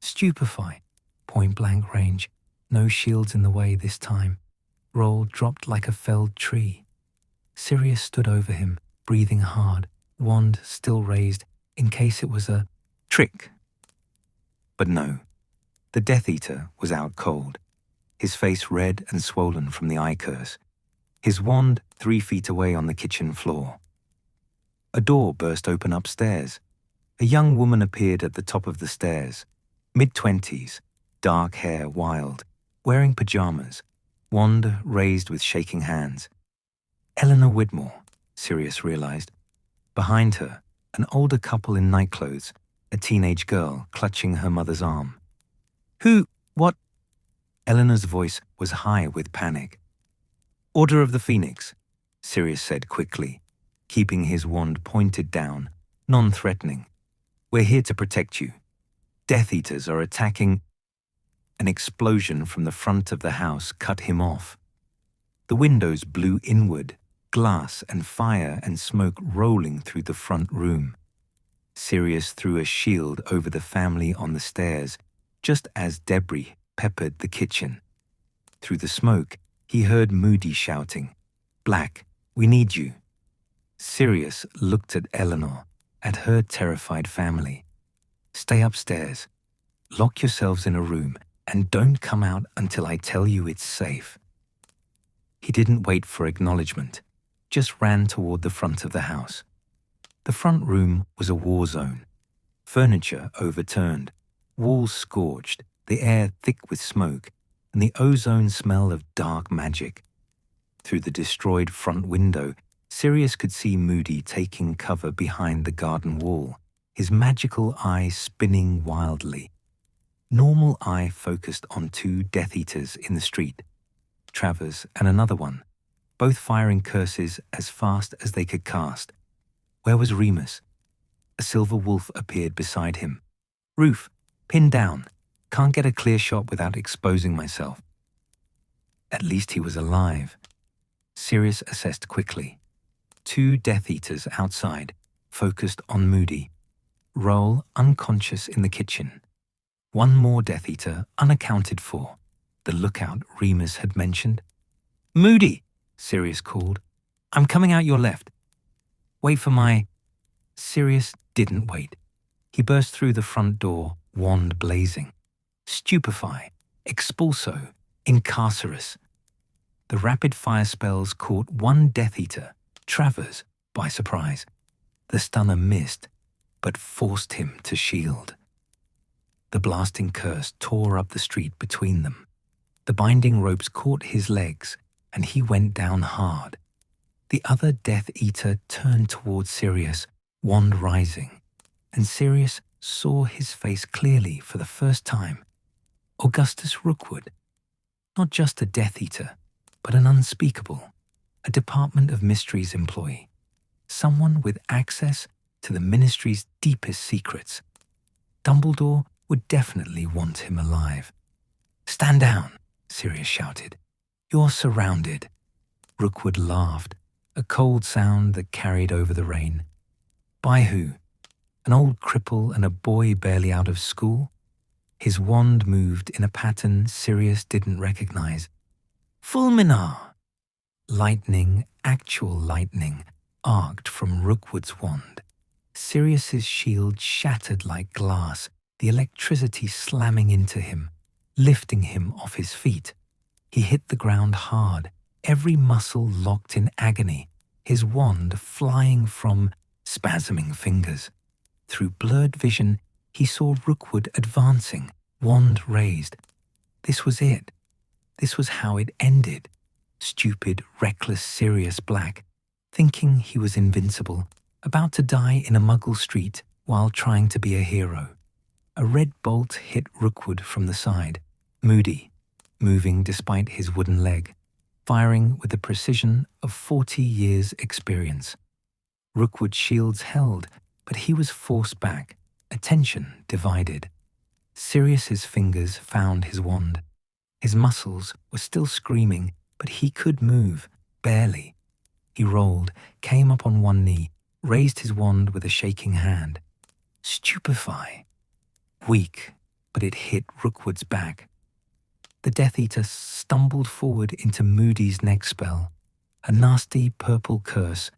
Stupefy, point-blank range, no shields in the way this time. Raoul dropped like a felled tree. Sirius stood over him, breathing hard, wand still raised, in case it was a trick. But no, the Death Eater was out cold, his face red and swollen from the eye curse, his wand 3 feet away on the kitchen floor. A door burst open upstairs. A young woman appeared at the top of the stairs, mid-20s, dark hair wild, wearing pajamas, wand raised with shaking hands. Eleanor Widmore, Sirius realized. Behind her, an older couple in nightclothes, a teenage girl clutching her mother's arm. "Who? What?" Eleanor's voice was high with panic. "Order of the Phoenix," Sirius said quickly, keeping his wand pointed down, non-threatening. "We're here to protect you. Death Eaters are attacking." An explosion from the front of the house cut him off. The windows blew inward, glass and fire and smoke rolling through the front room. Sirius threw a shield over the family on the stairs, just as debris peppered the kitchen. Through the smoke, he heard Moody shouting, "Black, we need you." Sirius looked at Eleanor, at her terrified family. "Stay upstairs. Lock yourselves in a room and don't come out until I tell you it's safe." He didn't wait for acknowledgement, just ran toward the front of the house. The front room was a war zone. Furniture overturned, walls scorched, the air thick with smoke, and the ozone smell of dark magic. Through the destroyed front window, Sirius could see Moody taking cover behind the garden wall, his magical eye spinning wildly. Normal eye focused on two Death Eaters in the street, Travers and another one, both firing curses as fast as they could cast. Where was Remus? A silver wolf appeared beside him. "Roof, pinned down. Can't get a clear shot without exposing myself." At least he was alive. Sirius assessed quickly. Two Death Eaters outside, focused on Moody. Roll unconscious in the kitchen. One more Death Eater unaccounted for, the lookout Remus had mentioned. "Moody," Sirius called. "I'm coming out your left. Wait for my—" Sirius didn't wait. He burst through the front door, wand blazing. Stupefy, Expulso, Incarcerus. The rapid-fire spells caught one Death Eater, Travers, by surprise. The stunner missed, but forced him to shield. The blasting curse tore up the street between them. The binding ropes caught his legs, and he went down hard. The other Death Eater turned towards Sirius, wand rising, and Sirius saw his face clearly for the first time. Augustus Rookwood. Not just a Death Eater, but an unspeakable, a Department of Mysteries employee, someone with access to the Ministry's deepest secrets. Dumbledore would definitely want him alive. "Stand down," Sirius shouted. "You're surrounded." Rookwood laughed, a cold sound that carried over the rain. "By who? An old cripple and a boy barely out of school?" His wand moved in a pattern Sirius didn't recognize. "Fulminar!" Lightning, actual lightning, arced from Rookwood's wand. Sirius's shield shattered like glass, the electricity slamming into him, lifting him off his feet. He hit the ground hard, every muscle locked in agony, his wand flying from spasming fingers. Through blurred vision, he saw Rookwood advancing, wand raised. This was it. This was how it ended. Stupid, reckless Sirius Black, thinking he was invincible, about to die in a muggle street while trying to be a hero. A red bolt hit Rookwood from the side, Moody, moving despite his wooden leg, firing with the precision of 40 years' experience. Rookwood's shields held, but he was forced back, attention divided. Sirius's fingers found his wand. His muscles were still screaming, but he could move, barely. He rolled, came up on one knee, raised his wand with a shaking hand. Stupefy. Weak, but it hit Rookwood's back. The Death Eater stumbled forward into Moody's next spell, a nasty purple curse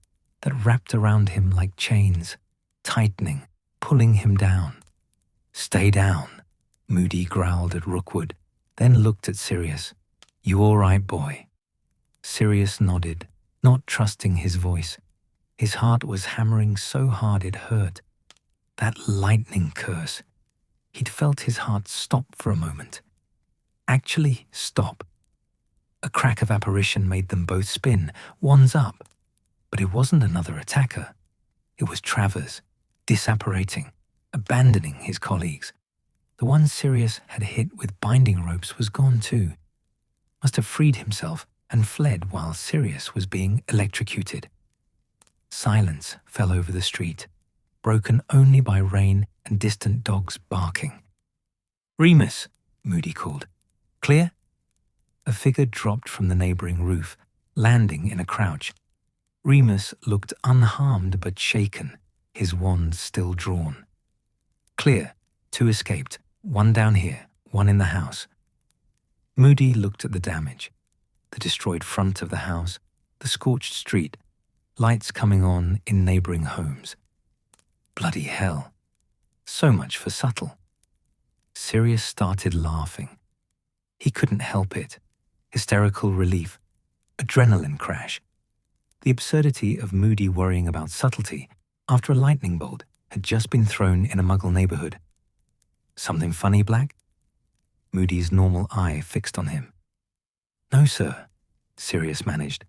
that wrapped around him like chains, tightening, pulling him down. "Stay down," Moody growled at Rookwood, then looked at Sirius. "You all right, boy?" Sirius nodded, not trusting his voice. His heart was hammering so hard it hurt. That lightning curse. He'd felt his heart stop for a moment. Actually stop. A crack of apparition made them both spin, wands up. But it wasn't another attacker. It was Travers, disapparating, abandoning his colleagues. The one Sirius had hit with binding ropes was gone too. Must have freed himself and fled while Sirius was being electrocuted. Silence fell over the street, broken only by rain and distant dogs barking. "Remus," Moody called. "Clear?" A figure dropped from the neighboring roof, landing in a crouch. Remus looked unharmed but shaken, his wand still drawn. "Clear. 2 escaped. 1 down here, 1 in the house." Moody looked at the damage. The destroyed front of the house, the scorched street, lights coming on in neighboring homes. Bloody hell. So much for subtle. Sirius started laughing. He couldn't help it. Hysterical relief. Adrenaline crash. The absurdity of Moody worrying about subtlety after a lightning bolt had just been thrown in a Muggle neighborhood. Something funny, Black? Moody's normal eye fixed on him. No, sir, Sirius managed.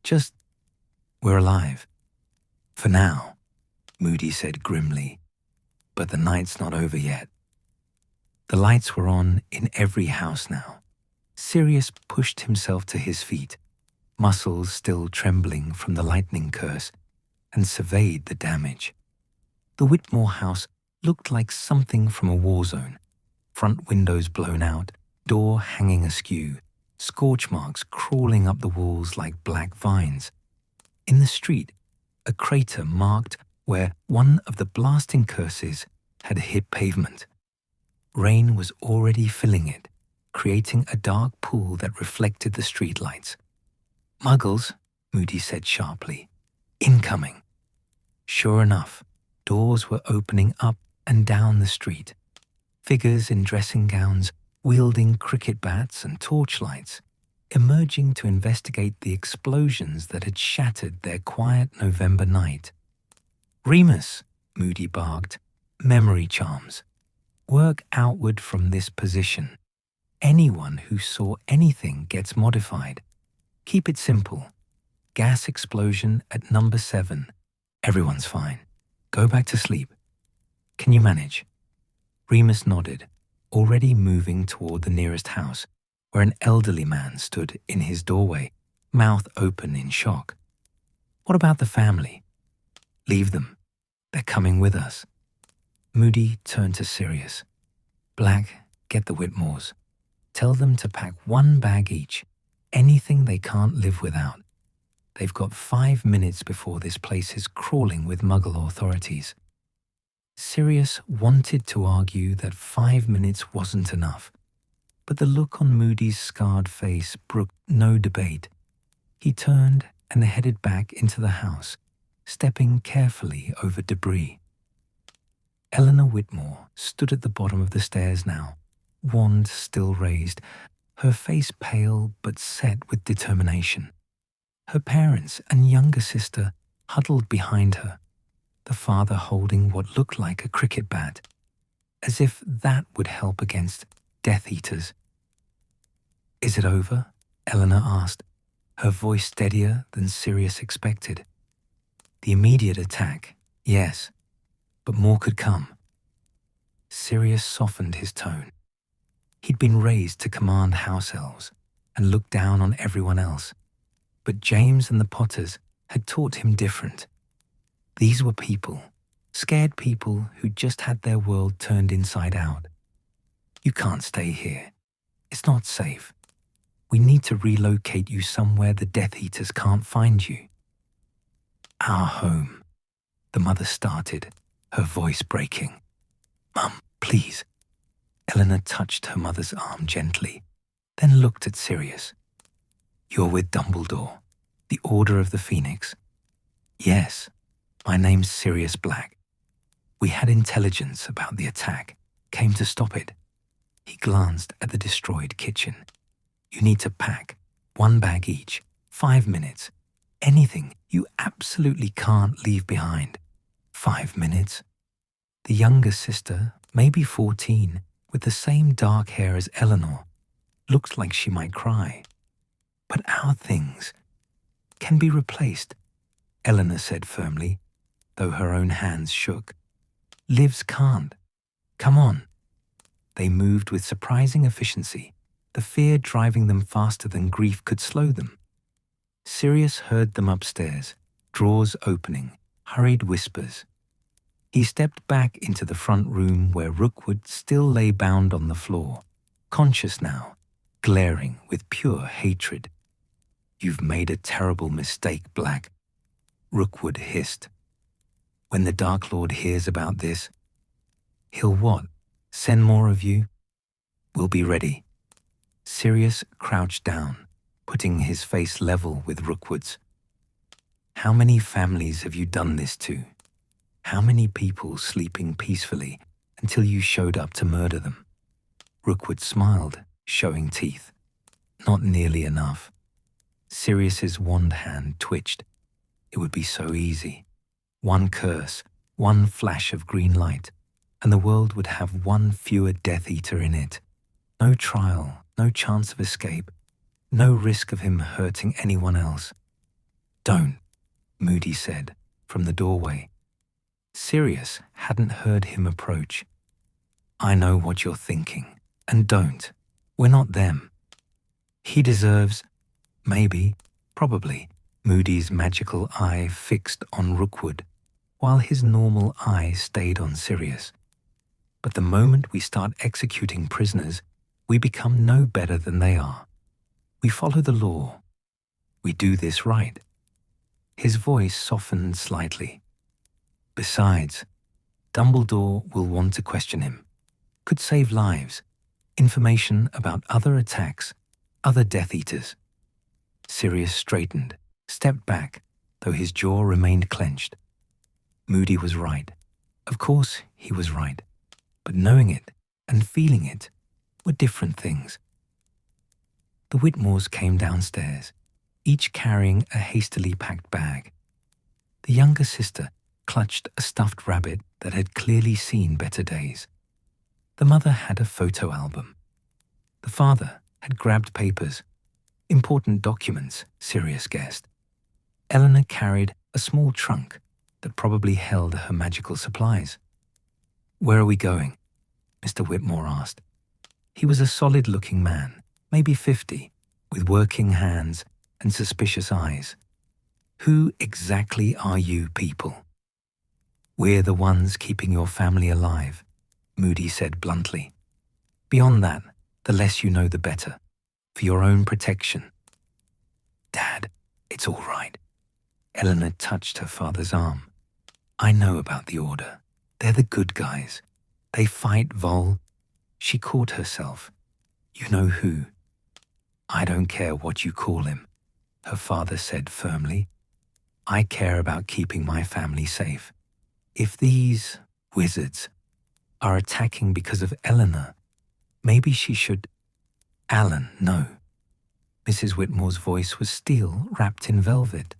Just, we're alive. For now, Moody said grimly. But the night's not over yet. The lights were on in every house now. Sirius pushed himself to his feet, muscles still trembling from the lightning curse, and surveyed the damage. The Whitmore house looked like something from a war zone. Front windows blown out, door hanging askew, scorch marks crawling up the walls like black vines. In the street, a crater marked where one of the blasting curses had hit pavement. Rain was already filling it, creating a dark pool that reflected the streetlights. Muggles, Moody said sharply. Incoming. Sure enough, doors were opening up and down the street. Figures in dressing gowns, wielding cricket bats and torchlights, emerging to investigate the explosions that had shattered their quiet November night. Remus, Moody barked, memory charms. Work outward from this position. Anyone who saw anything gets modified. Keep it simple. Gas explosion at number 7. Everyone's fine. Go back to sleep. Can you manage? Remus nodded, already moving toward the nearest house, where an elderly man stood in his doorway, mouth open in shock. What about the family? Leave them. They're coming with us. Moody turned to Sirius. Black, get the Whitmores. Tell them to pack 1 bag each. Anything they can't live without. They've got 5 minutes before this place is crawling with Muggle authorities. Sirius wanted to argue that 5 minutes wasn't enough, but the look on Moody's scarred face brooked no debate. He turned and headed back into the house, stepping carefully over debris. Eleanor Whitmore stood at the bottom of the stairs now, wand still raised, her face pale but set with determination. Her parents and younger sister huddled behind her, the father holding what looked like a cricket bat, as if that would help against Death Eaters. Is it over? Eleanor asked, her voice steadier than Sirius expected. The immediate attack, yes, but more could come. Sirius softened his tone. He'd been raised to command house elves and look down on everyone else, but James and the Potters had taught him different. These were people, scared people who just had their world turned inside out. You can't stay here. It's not safe. We need to relocate you somewhere the Death Eaters can't find you. Our home, the mother started, her voice breaking. Mum, please. Eleanor touched her mother's arm gently, then looked at Sirius. You're with Dumbledore, the Order of the Phoenix. Yes, my name's Sirius Black. We had intelligence about the attack, came to stop it. He glanced at the destroyed kitchen. You need to pack 1 bag each, 5 minutes. Anything you absolutely can't leave behind. 5 minutes. The younger sister, maybe 14, with the same dark hair as Eleanor, looked like she might cry. But our things can be replaced, Eleanor said firmly, though her own hands shook. Livs can't. Come on. They moved with surprising efficiency, the fear driving them faster than grief could slow them. Sirius heard them upstairs, drawers opening, hurried whispers. He stepped back into the front room where Rookwood still lay bound on the floor, conscious now, glaring with pure hatred. You've made a terrible mistake, Black, Rookwood hissed. When the Dark Lord hears about this, he'll what? Send more of you? We'll be ready. Sirius crouched down, putting his face level with Rookwood's. How many families have you done this to? How many people sleeping peacefully until you showed up to murder them? Rookwood smiled, showing teeth. Not nearly enough. Sirius's wand hand twitched. It would be so easy. One curse, one flash of green light, and the world would have one fewer Death Eater in it. No trial, no chance of escape, no risk of him hurting anyone else. Don't, Moody said, from the doorway. Sirius hadn't heard him approach. I know what you're thinking, and don't. We're not them. He deserves, maybe, probably, Moody's magical eye fixed on Rookwood, while his normal eye stayed on Sirius. But the moment we start executing prisoners, we become no better than they are. We follow the law. We do this right. His voice softened slightly. Besides, Dumbledore will want to question him. Could save lives. Information about other attacks, other Death Eaters. Sirius straightened, stepped back, though his jaw remained clenched. Moody was right. Of course he was right. But knowing it and feeling it were different things. The Whitmores came downstairs, each carrying a hastily packed bag. The younger sister clutched a stuffed rabbit that had clearly seen better days. The mother had a photo album. The father had grabbed papers, important documents, Sirius guessed. Eleanor carried a small trunk that probably held her magical supplies. Where are we going? Mr. Whitmore asked. He was a solid-looking man, maybe 50, with working hands and suspicious eyes. Who exactly are you people? We're the ones keeping your family alive, Moody said bluntly. Beyond that, the less you know the better, for your own protection. Dad, it's all right. Eleanor touched her father's arm. I know about the Order. They're the good guys. They fight Vol. She caught herself. You know who. I don't care what you call him, her father said firmly. I care about keeping my family safe. If these wizards are attacking because of Eleanor, maybe she should... Alan, no. Mrs. Whitmore's voice was steel wrapped in velvet.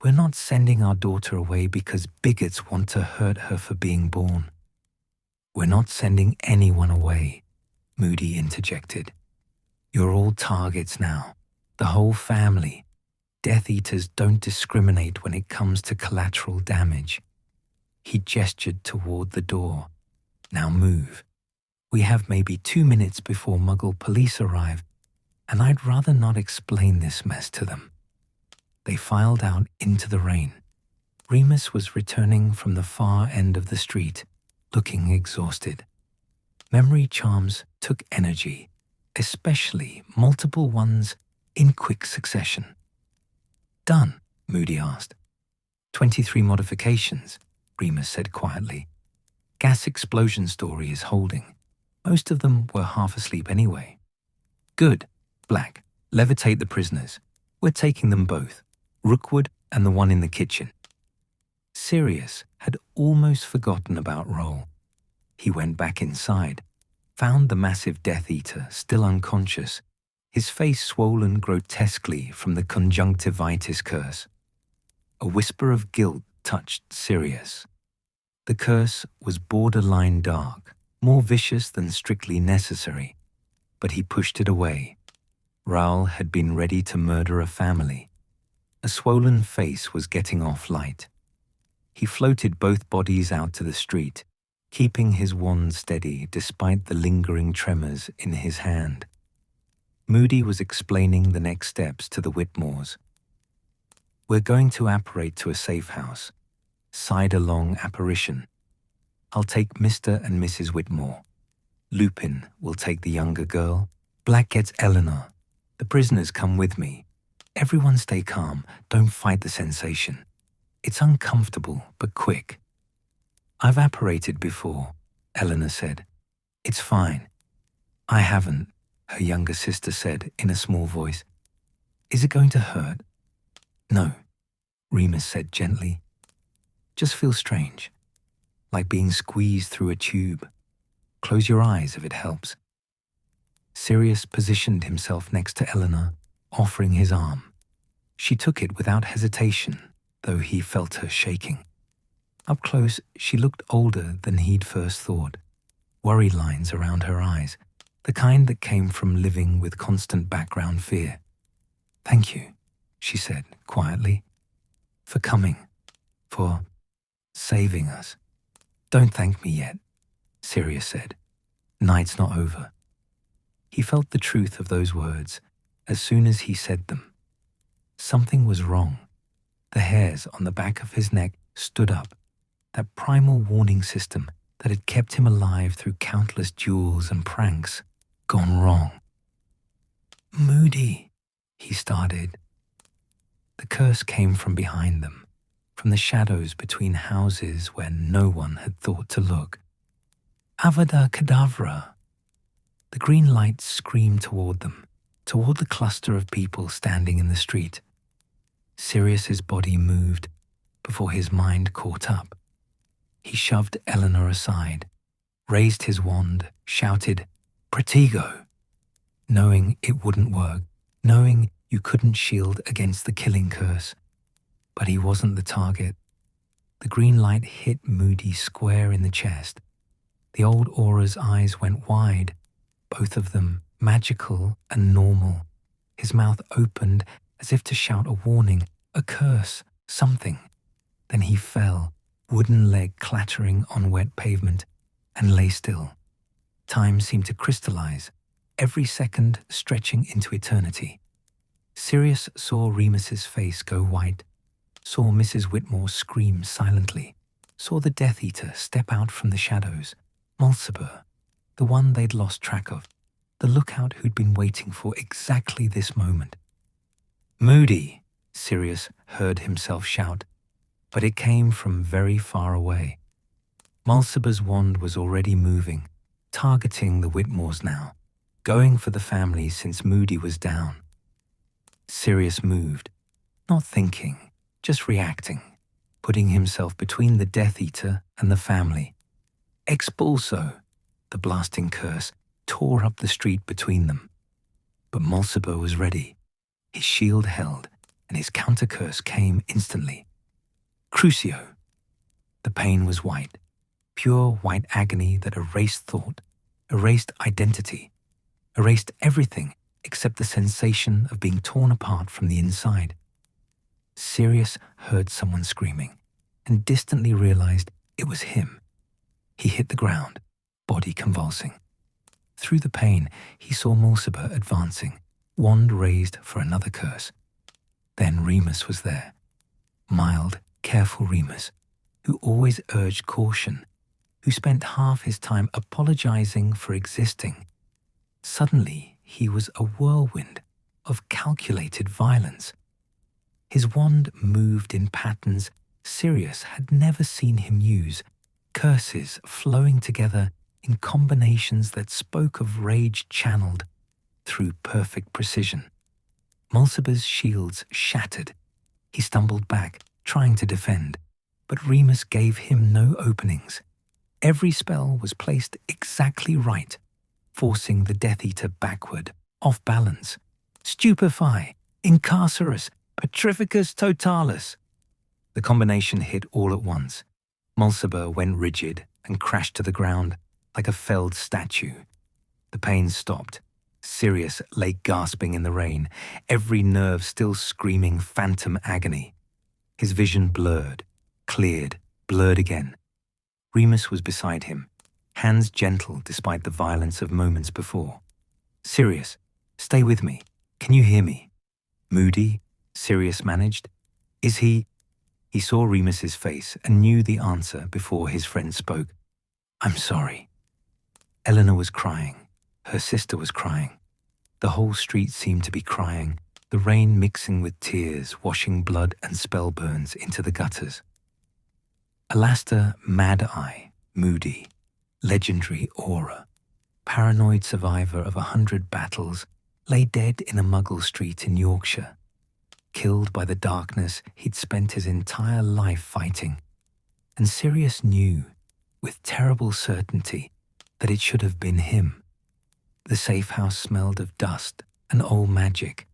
We're not sending our daughter away because bigots want to hurt her for being born. We're not sending anyone away, Moody interjected. You're all targets now, the whole family. Death Eaters don't discriminate when it comes to collateral damage. He gestured toward the door. Now move. We have maybe 2 minutes before Muggle police arrive, and I'd rather not explain this mess to them. They filed out into the rain. Remus was returning from the far end of the street, looking exhausted. Memory charms took energy, especially multiple ones in quick succession. Done, Moody asked. 23 modifications, Remus said quietly. Gas explosion story is holding. Most of them were half asleep anyway. Good. Black, levitate the prisoners. We're taking them both, Rookwood and the one in the kitchen. Sirius had almost forgotten about Roll. He went back inside, found the massive Death Eater still unconscious, his face swollen grotesquely from the conjunctivitis curse. A whisper of guilt touched Sirius. The curse was borderline dark, more vicious than strictly necessary, but he pushed it away. Raoul had been ready to murder a family. A swollen face was getting off light. He floated both bodies out to the street, keeping his wand steady despite the lingering tremors in his hand. Moody was explaining the next steps to the Whitmores. We're going to apparate to a safe house. Side-along apparition. I'll take Mr. and Mrs. Whitmore. Lupin will take the younger girl. Black gets Eleanor. The prisoners come with me. Everyone stay calm. Don't fight the sensation. It's uncomfortable, but quick. I've apparated before, Eleanor said. It's fine. I haven't, her younger sister said in a small voice. Is it going to hurt? No, Remus said gently. just feels strange, like being squeezed through a tube. Close your eyes if it helps." Sirius positioned himself next to Eleanor, offering his arm. She took it without hesitation, though he felt her shaking. Up close, she looked older than he'd first thought. Worry lines around her eyes, the kind that came from living with constant background fear. "Thank you," she said quietly, "for coming, for saving us." "Don't thank me yet," Sirius said. "Night's not over." He felt the truth of those words as soon as he said them. Something was wrong. The hairs on the back of his neck stood up, that primal warning system that had kept him alive through countless duels and pranks, gone wrong. "Moody," he started. The curse came from behind them, from the shadows between houses where no one had thought to look. "Avada Kedavra." The green light screamed toward them, toward the cluster of people standing in the street. Sirius's body moved before his mind caught up. He shoved Eleanor aside, raised his wand, shouted, "Protego!" Knowing it wouldn't work, knowing you couldn't shield against the killing curse. But he wasn't the target. The green light hit Moody square in the chest. The old aura's eyes went wide, both of them magical and normal. His mouth opened as if to shout a warning, a curse, something. Then he fell, wooden leg clattering on wet pavement, and lay still. Time seemed to crystallize, every second stretching into eternity. Sirius saw Remus's face go white, saw Mrs. Whitmore scream silently, saw the Death Eater step out from the shadows, Mulciber, the one they'd lost track of, the lookout who'd been waiting for exactly this moment. "Moody," Sirius heard himself shout, but it came from very far away. Mulciber's wand was already moving, targeting the Whitmores now, going for the family since Moody was down. Sirius moved, not thinking, just reacting, putting himself between the Death Eater and the family. Expulso! The blasting curse tore up the street between them. But Mulciber was ready, his shield held, and his counter-curse came instantly. Crucio! The pain was white, pure white agony that erased thought, erased identity, erased everything except the sensation of being torn apart from the inside. Sirius heard someone screaming, and distantly realized it was him. He hit the ground, body convulsing. Through the pain, he saw Mulciber advancing, wand raised for another curse. Then Remus was there. Mild, careful Remus, who always urged caution, who spent half his time apologizing for existing. Suddenly, he was a whirlwind of calculated violence. His wand moved in patterns Sirius had never seen him use, curses flowing together in combinations that spoke of rage channeled through perfect precision. Mulciber's shields shattered. He stumbled back, trying to defend, but Remus gave him no openings. Every spell was placed exactly right, forcing the Death Eater backward, off balance. Stupefy, Incarcerus, Petrificus Totalis. The combination hit all at once. Mulciber went rigid and crashed to the ground like a felled statue. The pain stopped. Sirius lay gasping in the rain, every nerve still screaming phantom agony. His vision blurred, cleared, blurred again. Remus was beside him, hands gentle despite the violence of moments before. "Sirius, stay with me. Can you hear me?" "Moody," Sirius managed. "Is he—" He saw Remus's face and knew the answer before his friend spoke. "I'm sorry." Eleanor was crying. Her sister was crying. The whole street seemed to be crying, the rain mixing with tears, washing blood and spell burns into the gutters. Alastair Mad-Eye, Moody, legendary aura, paranoid survivor of 100 battles, lay dead in a muggle street in Yorkshire, killed by the darkness he'd spent his entire life fighting. and Sirius knew, with terrible certainty, that it should have been him. The safe house smelled of dust and old magic.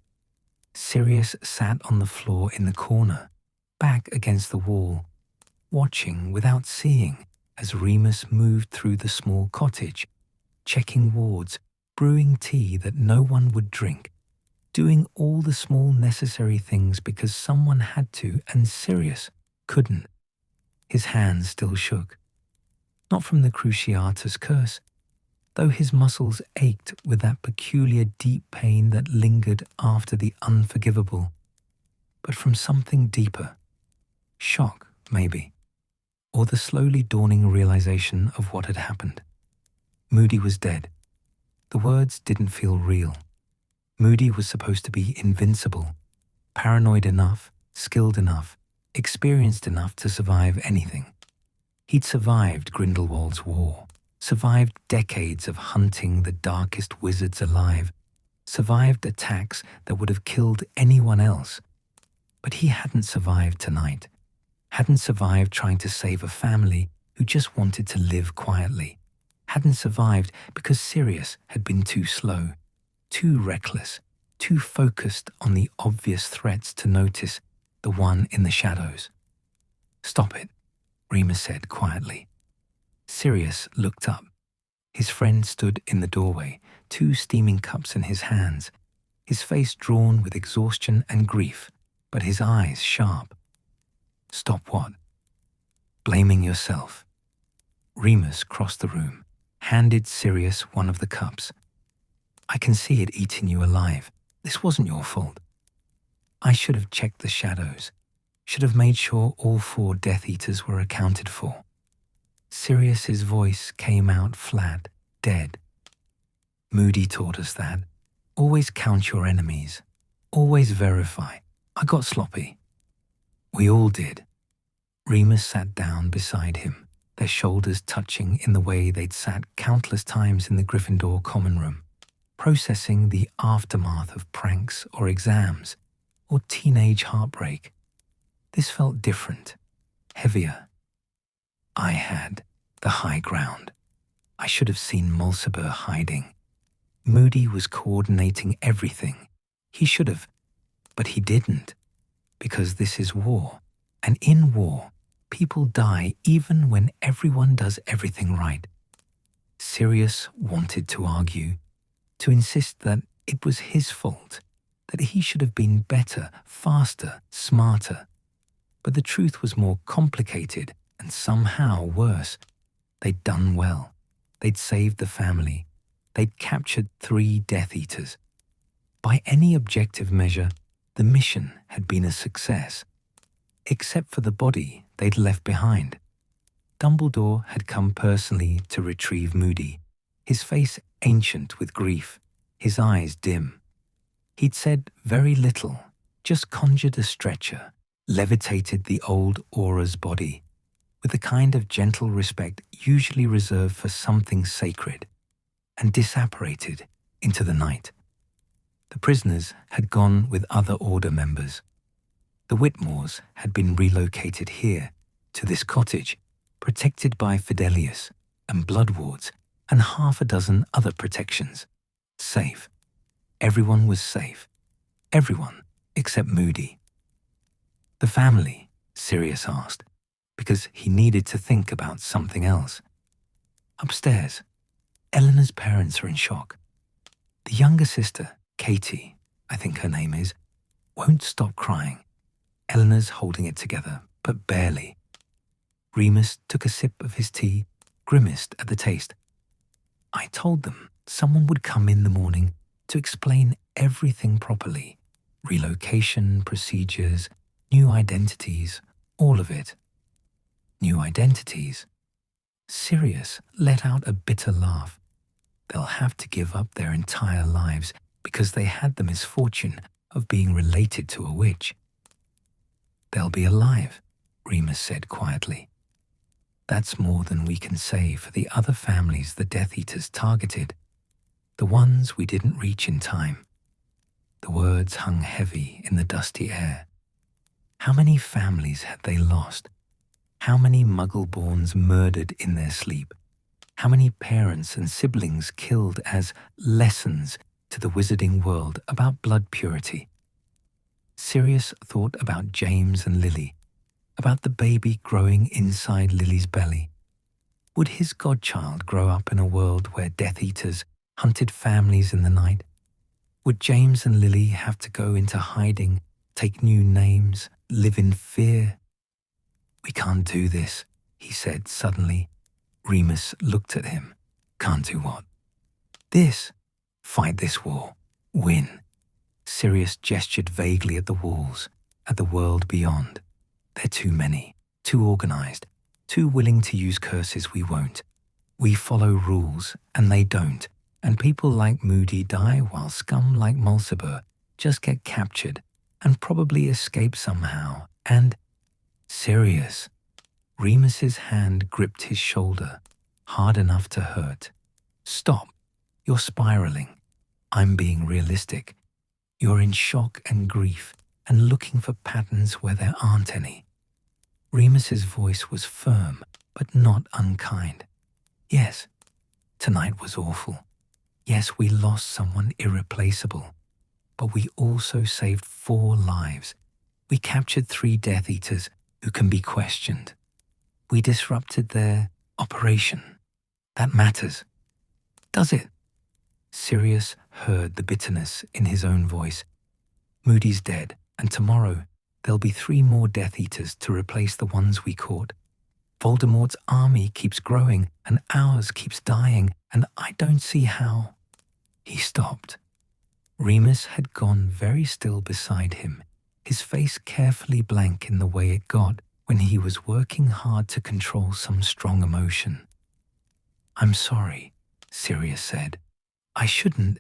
Sirius sat on the floor in the corner, back against the wall, watching without seeing as Remus moved through the small cottage, checking wards, brewing tea that no one would drink, doing all the small necessary things because someone had to and Sirius couldn't. His hands still shook, not from the Cruciatus curse, though his muscles ached with that peculiar deep pain that lingered after the unforgivable, but from something deeper. Shock, maybe, or the slowly dawning realization of what had happened. Moody was dead. The words didn't feel real. Moody was supposed to be invincible, paranoid enough, skilled enough, experienced enough to survive anything. He'd survived Grindelwald's war, survived decades of hunting the darkest wizards alive, survived attacks that would have killed anyone else. But he hadn't survived tonight, hadn't survived trying to save a family who just wanted to live quietly, hadn't survived because Sirius had been too slow, too reckless, too focused on the obvious threats to notice the one in the shadows. "Stop it," Remus said quietly. Sirius looked up. His friend stood in the doorway, 2 steaming cups in his hands, his face drawn with exhaustion and grief, but his eyes sharp. "Stop what?" "Blaming yourself." Remus crossed the room, handed Sirius one of the cups. "I can see it eating you alive. This wasn't your fault. I should have checked the shadows, should have made sure all 4 Death Eaters were accounted for." Sirius's voice came out flat, dead. "Moody taught us that. Always count your enemies. Always verify. I got sloppy." "We all did." Remus sat down beside him, their shoulders touching in the way they'd sat countless times in the Gryffindor common room, processing the aftermath of pranks or exams or teenage heartbreak. This felt different, heavier. "I had the high ground. I should have seen Mulciber hiding. Moody was coordinating everything. He should have, but he didn't, because this is war, and in war, people die even when everyone does everything right." Sirius wanted to argue, to insist that it was his fault, that he should have been better, faster, smarter. But the truth was more complicated and somehow worse. They'd done well. They'd saved the family. They'd captured 3 Death Eaters. By any objective measure, the mission had been a success, except for the body they'd left behind. Dumbledore had come personally to retrieve Moody, his face ancient with grief, his eyes dim. He'd said very little, just conjured a stretcher, levitated the old Aura's body, with the kind of gentle respect usually reserved for something sacred, and disapparated into the night. The prisoners had gone with other Order members. The Whitmores had been relocated here, to this cottage, protected by Fidelius and blood wards and 6 other protections. Safe. Everyone was safe. Everyone except Moody. "The family?" Sirius asked, because he needed to think about something else. "Upstairs. Eleanor's parents are in shock. The younger sister, Katie, I think her name is, won't stop crying. Eleanor's holding it together, but barely." Remus took a sip of his tea, grimaced at the taste. "I told them someone would come in the morning to explain everything properly. Relocation, procedures, new identities, all of it." "New identities?" Sirius let out a bitter laugh. "They'll have to give up their entire lives because they had the misfortune of being related to a witch." "They'll be alive," Remus said quietly. "That's more than we can say for the other families the Death Eaters targeted, the ones we didn't reach in time." The words hung heavy in the dusty air. How many families had they lost? How many Muggle-borns murdered in their sleep? How many parents and siblings killed as lessons to the wizarding world about blood purity? Sirius thought about James and Lily, about the baby growing inside Lily's belly. Would his godchild grow up in a world where Death Eaters hunted families in the night? Would James and Lily have to go into hiding, take new names, live in fear? "We can't do this," he said suddenly. Remus looked at him. "Can't do what?" "This. Fight this war. Win." Sirius gestured vaguely at the walls, at the world beyond. "They're too many, too organized, too willing to use curses we won't. We follow rules, and they don't, and people like Moody die while scum like Mulciber just get captured and probably escape somehow, and—" "Sirius." Remus's hand gripped his shoulder, hard enough to hurt. "Stop. You're spiraling. I'm being realistic. You're in shock and grief and looking for patterns where there aren't any." Remus's voice was firm, but not unkind. "Yes, tonight was awful. Yes, we lost someone irreplaceable. But we also saved 4 lives. We captured 3 Death Eaters who can be questioned. We disrupted their operation. That matters." "Does it?" Sirius heard the bitterness in his own voice. "Moody's dead, and tomorrow there'll be 3 more Death Eaters to replace the ones we caught. Voldemort's army keeps growing, and ours keeps dying, and I don't see how—" He stopped. Remus had gone very still beside him, his face carefully blank in the way it got when he was working hard to control some strong emotion. "I'm sorry," Sirius said. "I shouldn't—"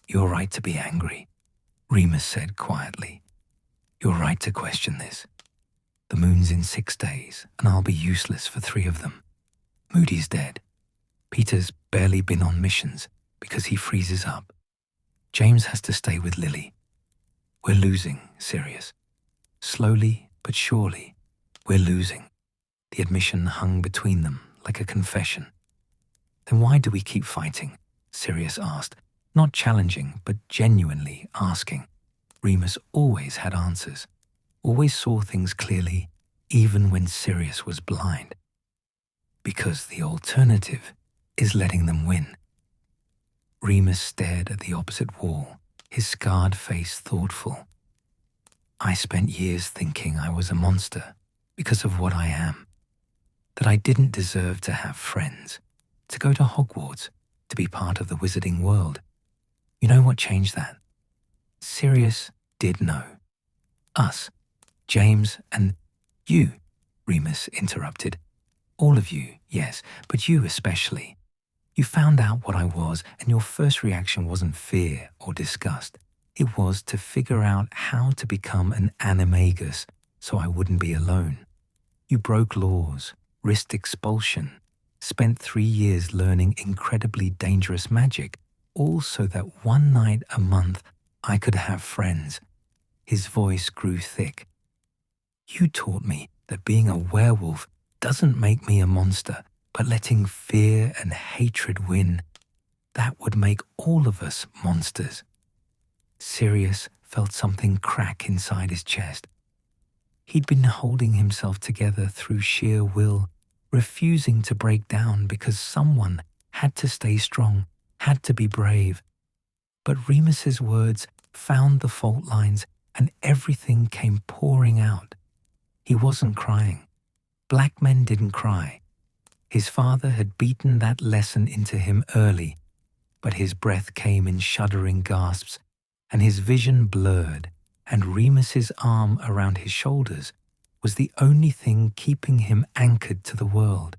"You're right to be angry," Remus said quietly. "You're right to question this. The moon's in 6 days, and I'll be useless for 3 of them. Moody's dead. Peter's barely been on missions because he freezes up. James has to stay with Lily. We're losing, Sirius. Slowly but surely, we're losing." The admission hung between them like a confession. "Then why do we keep fighting?" Sirius asked, not challenging, but genuinely asking. Remus always had answers, always saw things clearly, even when Sirius was blind. "Because the alternative is letting them win." Remus stared at the opposite wall, his scarred face thoughtful. "I spent years thinking I was a monster because of what I am, that I didn't deserve to have friends, to go to Hogwarts, to be part of the wizarding world. You know what changed that?" Sirius did know. "Us, James and you," Remus interrupted. "All of you, yes, but you especially. You found out what I was, and your first reaction wasn't fear or disgust. It was to figure out how to become an animagus so I wouldn't be alone. You broke laws, risked expulsion, spent 3 years learning incredibly dangerous magic, all so that 1 night a month I could have friends." His voice grew thick. "You taught me that being a werewolf doesn't make me a monster, but letting fear and hatred win, that would make all of us monsters." Sirius felt something crack inside his chest. He'd been holding himself together through sheer will, refusing to break down because someone had to stay strong, had to be brave. But Remus's words found the fault lines, and everything came pouring out. He wasn't crying. Black men didn't cry. His father had beaten that lesson into him early, but his breath came in shuddering gasps, and his vision blurred, and Remus's arm around his shoulders was the only thing keeping him anchored to the world.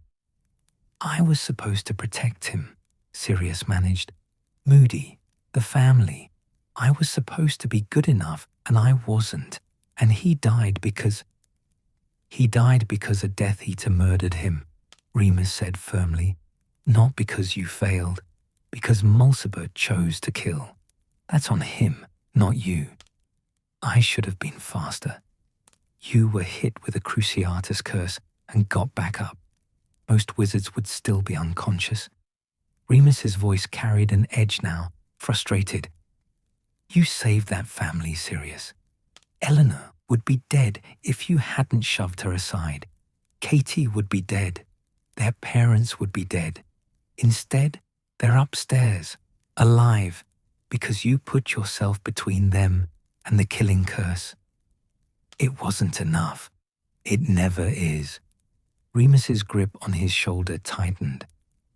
"I was supposed to protect him," Sirius managed. "Moody, the family. I was supposed to be good enough, and I wasn't. And he died because—" "He died because a Death Eater murdered him," Remus said firmly. "Not because you failed. Because Mulciber chose to kill. That's on him, not you. I should have been faster. You were hit with a Cruciatus curse, and got back up. Most wizards would still be unconscious. Remus's voice carried an edge now, frustrated. You saved that family, Sirius. Eleanor would be dead if you hadn't shoved her aside. Katie would be dead. Their parents would be dead. Instead, they're upstairs, alive, because you put yourself between them and the killing curse. It wasn't enough. It never is. Remus's grip on his shoulder tightened.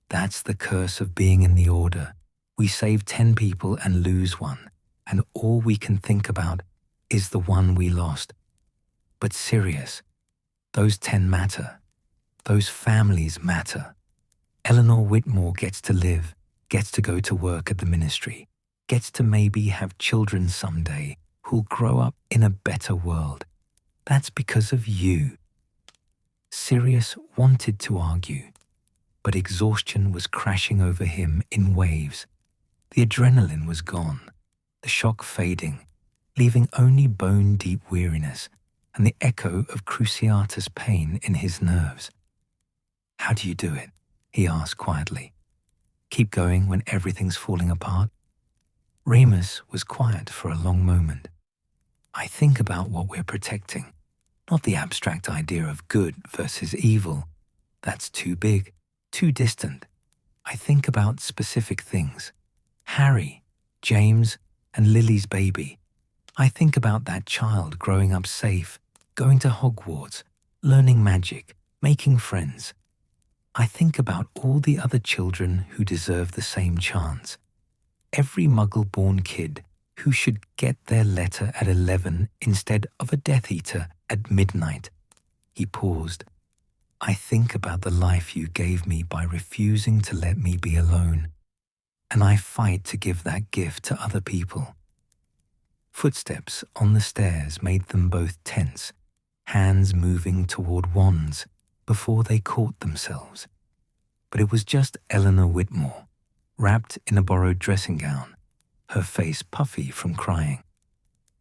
That's the curse of being in the Order. We save 10 people and lose one, and all we can think about is the one we lost. But Sirius, those 10 matter. Those families matter. Eleanor Whitmore gets to live, gets to go to work at the ministry, gets to maybe have children someday who'll grow up in a better world. That's because of you. Sirius wanted to argue, but exhaustion was crashing over him in waves. The adrenaline was gone, the shock fading, leaving only bone-deep weariness and the echo of Cruciatus' pain in his nerves. How do you do it? He asked quietly. Keep going when everything's falling apart? Remus was quiet for a long moment. I think about what we're protecting, not the abstract idea of good versus evil. That's too big, too distant. I think about specific things. Harry, James, and Lily's baby. I think about that child growing up safe, going to Hogwarts, learning magic, making friends. I think about all the other children who deserve the same chance. Every Muggle-born kid who should get their letter at 11 instead of a Death Eater at midnight. He paused. I think about the life you gave me by refusing to let me be alone, and I fight to give that gift to other people. Footsteps on the stairs made them both tense, hands moving toward wands before they caught themselves. But it was just Eleanor Whitmore, wrapped in a borrowed dressing gown, her face puffy from crying.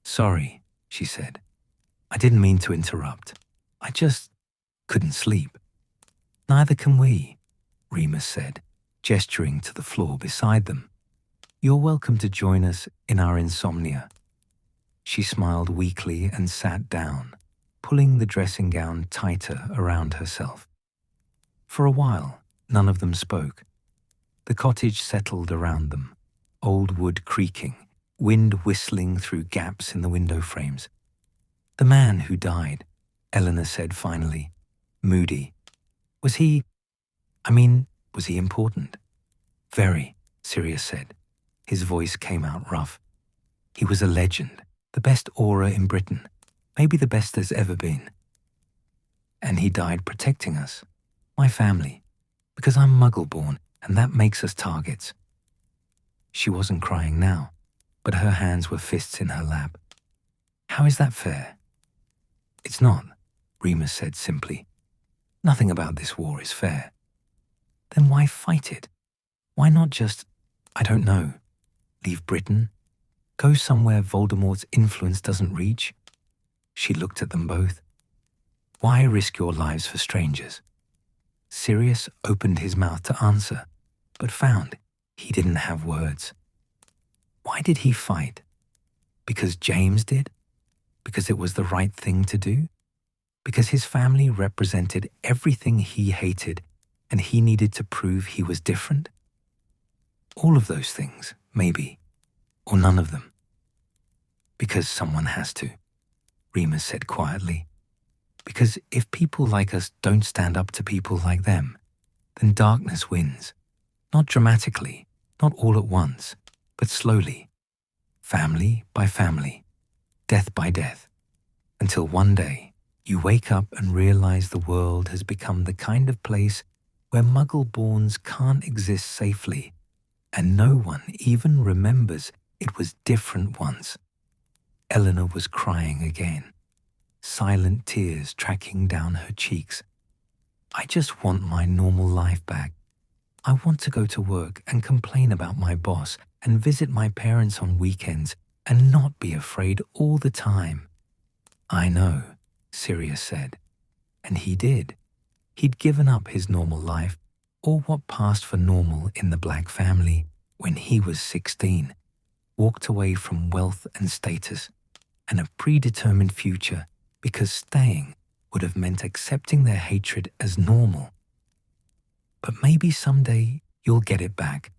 Sorry, she said. I didn't mean to interrupt. I just couldn't sleep. Neither can we, Remus said, gesturing to the floor beside them. You're welcome to join us in our insomnia. She smiled weakly and sat down, pulling the dressing gown tighter around herself. For a while, none of them spoke. The cottage settled around them, old wood creaking, wind whistling through gaps in the window frames. The man who died, Eleanor said finally, moody. Was he important? Very, Sirius said. His voice came out rough. He was a legend, the best aura in Britain, maybe the best there's ever been. And he died protecting us, my family, because I'm Muggle-born, and that makes us targets. She wasn't crying now, but her hands were fists in her lap. How is that fair? It's not, Remus said simply. Nothing about this war is fair. Then why fight it? Why not just, I don't know, leave Britain? Go somewhere Voldemort's influence doesn't reach? She looked at them both. Why risk your lives for strangers? Sirius opened his mouth to answer, but found he didn't have words. Why did he fight? Because James did? Because it was the right thing to do? Because his family represented everything he hated and he needed to prove he was different? All of those things, maybe, or none of them. Because someone has to, Remus said quietly. Because if people like us don't stand up to people like them, then darkness wins. Not dramatically, not all at once, but slowly. Family by family, death by death, until one day you wake up and realize the world has become the kind of place where Muggle-borns can't exist safely, and no one even remembers it was different once. Eleanor was crying again, silent tears tracking down her cheeks. I just want my normal life back. I want to go to work and complain about my boss and visit my parents on weekends and not be afraid all the time. I know, Sirius said, and he did. He'd given up his normal life, or what passed for normal in the Black family, when he was 16, walked away from wealth and status and a predetermined future because staying would have meant accepting their hatred as normal. But maybe someday you'll get it back,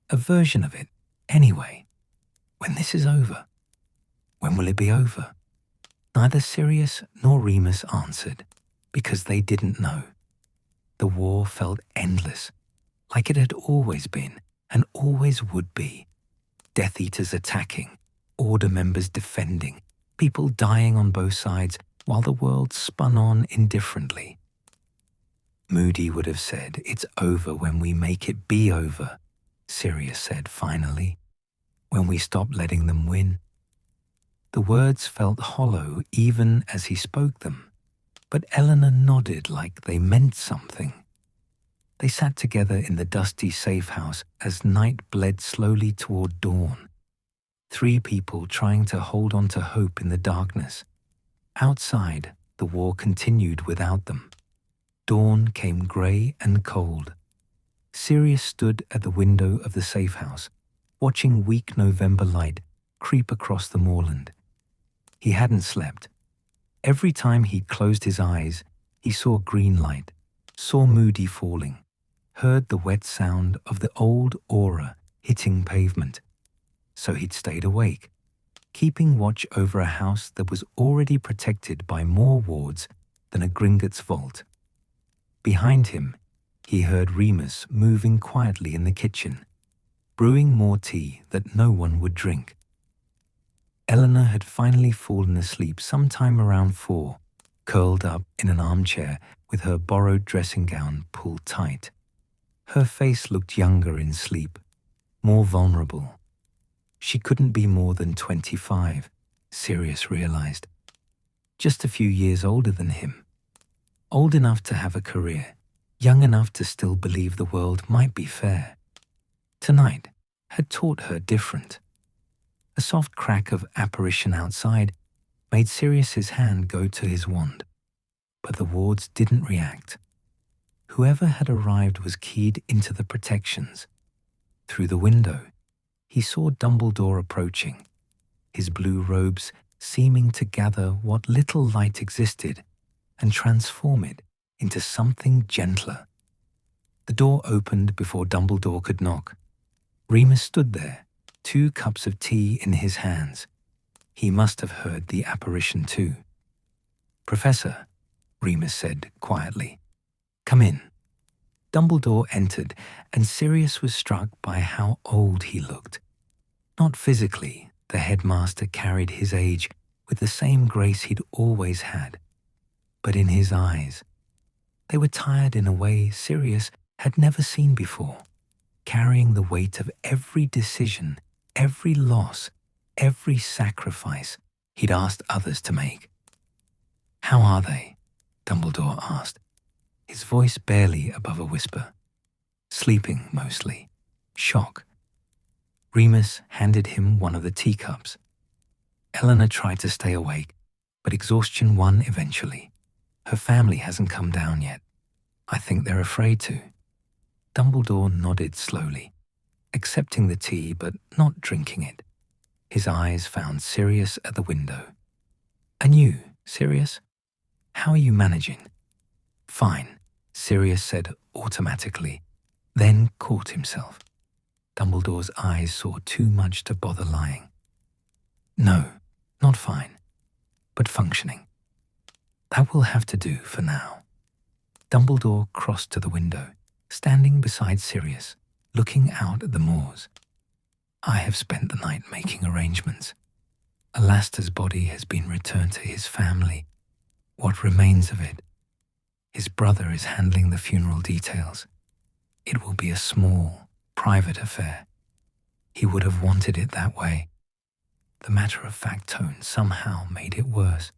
a version of it, anyway. When this is over. When will it be over? Neither Sirius nor Remus answered, because they didn't know. The war felt endless, like it had always been and always would be. Death Eaters attacking, Order members defending, people dying on both sides while the world spun on indifferently. Moody would have said, "It's over when we make it be over," Sirius said finally, "when we stop letting them win." The words felt hollow even as he spoke them, but Eleanor nodded like they meant something. They sat together in the dusty safe house as night bled slowly toward dawn. 3 people trying to hold on to hope in the darkness. Outside, the war continued without them. Dawn came grey and cold. Sirius stood at the window of the safe house, watching weak November light creep across the moorland. He hadn't slept. Every time he closed his eyes, he saw green light, saw Moody falling, heard the wet sound of the old aura hitting pavement. So he'd stayed awake, keeping watch over a house that was already protected by more wards than a Gringotts vault. Behind him, he heard Remus moving quietly in the kitchen, brewing more tea that no one would drink. Eleanor had finally fallen asleep sometime around 4, curled up in an armchair with her borrowed dressing gown pulled tight. Her face looked younger in sleep, more vulnerable. She couldn't be more than 25, Sirius realized. Just a few years older than him. Old enough to have a career, young enough to still believe the world might be fair. Tonight had taught her different. A soft crack of apparition outside made Sirius's hand go to his wand, but the wards didn't react. Whoever had arrived was keyed into the protections. Through the window, he saw Dumbledore approaching, his blue robes seeming to gather what little light existed and transform it into something gentler. The door opened before Dumbledore could knock. Remus stood there, 2 cups of tea in his hands. He must have heard the apparition too. "Professor," Remus said quietly, "come in." Dumbledore entered, and Sirius was struck by how old he looked. Not physically, the headmaster carried his age with the same grace he'd always had, but in his eyes. They were tired in a way Sirius had never seen before, carrying the weight of every decision, every loss, every sacrifice he'd asked others to make. "How are they?" Dumbledore asked, his voice barely above a whisper. "Sleeping, mostly. Shock." Remus handed him one of the teacups. Eleanor tried to stay awake, but exhaustion won eventually. Her family hasn't come down yet. I think they're afraid to. Dumbledore nodded slowly, accepting the tea but not drinking it. His eyes found Sirius at the window. "And you, Sirius? How are you managing?" "Fine," Sirius said automatically, then caught himself. Dumbledore's eyes saw too much to bother lying. "No, not fine, but functioning. That will have to do for now." Dumbledore crossed to the window, standing beside Sirius, looking out at the moors. "I have spent the night making arrangements. Alastair's body has been returned to his family, what remains of it. His brother is handling the funeral details. It will be a small, private affair. He would have wanted it that way." The matter-of-fact tone somehow made it worse.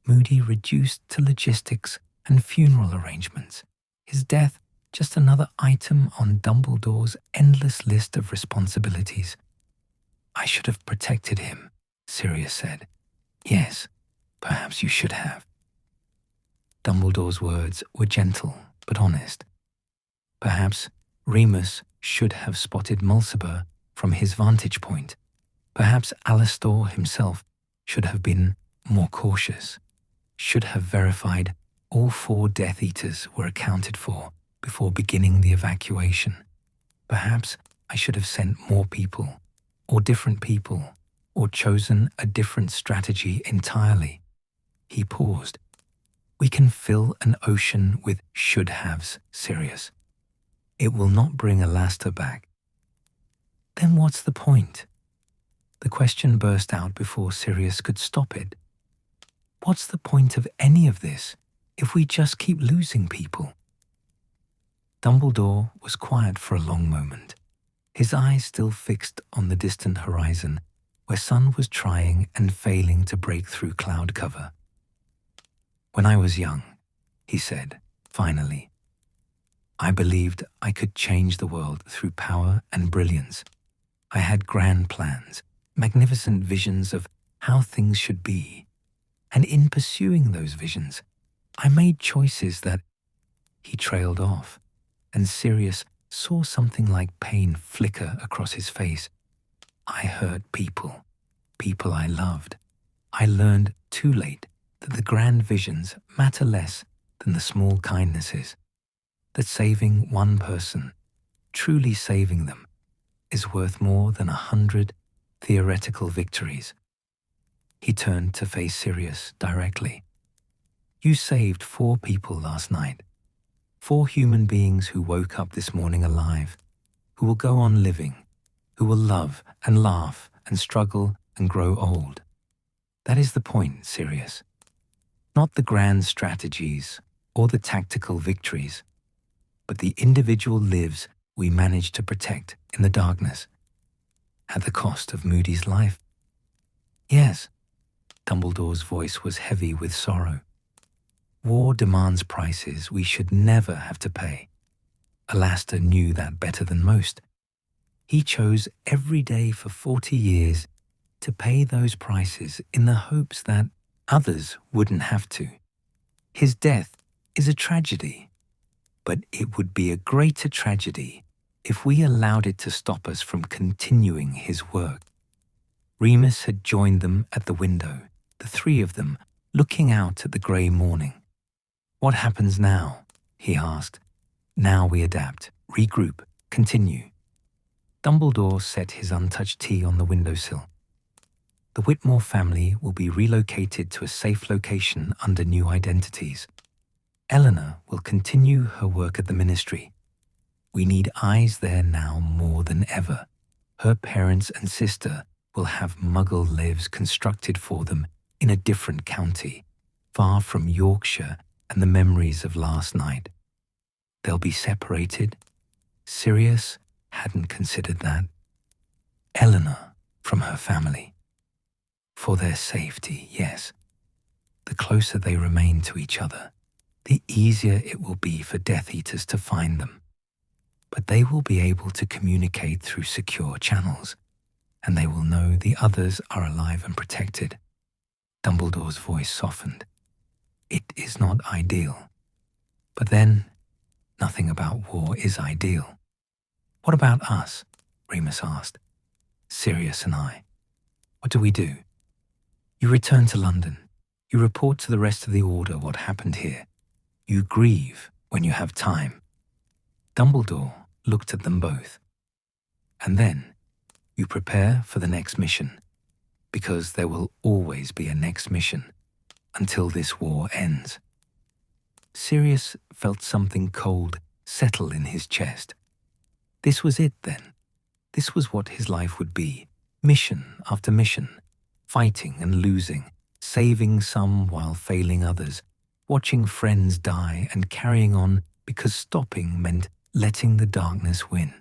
Moody reduced to logistics and funeral arrangements. His death just another item on Dumbledore's endless list of responsibilities. "I should have protected him," Sirius said. "Yes, perhaps you should have." Dumbledore's words were gentle but honest. Perhaps Remus should have spotted Mulciber from his vantage point. Perhaps Alastor himself should have been more cautious, should have verified all 4 Death Eaters were accounted for before beginning the evacuation. Perhaps I should have sent more people, or different people, or chosen a different strategy entirely. He paused. We can fill an ocean with should-haves, Sirius. It will not bring Alastor back. Then what's the point? The question burst out before Sirius could stop it. What's the point of any of this if we just keep losing people? Dumbledore was quiet for a long moment, his eyes still fixed on the distant horizon where sun was trying and failing to break through cloud cover. When I was young, he said, finally, I believed I could change the world through power and brilliance. I had grand plans, magnificent visions of how things should be. And in pursuing those visions, I made choices that... He trailed off, and Sirius saw something like pain flicker across his face. I hurt people I loved. I learned too late that the grand visions matter less than the small kindnesses, that saving one person, truly saving them, is worth more than 100 theoretical victories. He turned to face Sirius directly. You saved 4 people last night. 4 human beings who woke up this morning alive, who will go on living, who will love and laugh and struggle and grow old. That is the point, Sirius. Not the grand strategies or the tactical victories, but the individual lives we managed to protect in the darkness, at the cost of Moody's life. Yes, Dumbledore's voice was heavy with sorrow. War demands prices we should never have to pay. Alastor knew that better than most. He chose every day for 40 years to pay those prices in the hopes that others wouldn't have to. His death is a tragedy, but it would be a greater tragedy if we allowed it to stop us from continuing his work. Remus had joined them at the window, the 3 of them looking out at the grey morning. What happens now? He asked. Now we adapt, regroup, continue. Dumbledore set his untouched tea on the windowsill. The Whitmore family will be relocated to a safe location under new identities. Eleanor will continue her work at the ministry. We need eyes there now more than ever. Her parents and sister will have Muggle lives constructed for them in a different county, far from Yorkshire and the memories of last night. They'll be separated. Sirius hadn't considered that. Eleanor from her family. For their safety, yes. The closer they remain to each other, the easier it will be for Death Eaters to find them. But they will be able to communicate through secure channels, and they will know the others are alive and protected. Dumbledore's voice softened. It is not ideal. But then, nothing about war is ideal. What about us? Remus asked. Sirius and I. What do we do? You return to London. You report to the rest of the Order what happened here. You grieve when you have time. Dumbledore looked at them both. And then you prepare for the next mission, because there will always be a next mission until this war ends. Sirius felt something cold settle in his chest. This was it then. This was what his life would be, mission after mission, fighting and losing, saving some while failing others, watching friends die and carrying on because stopping meant letting the darkness win.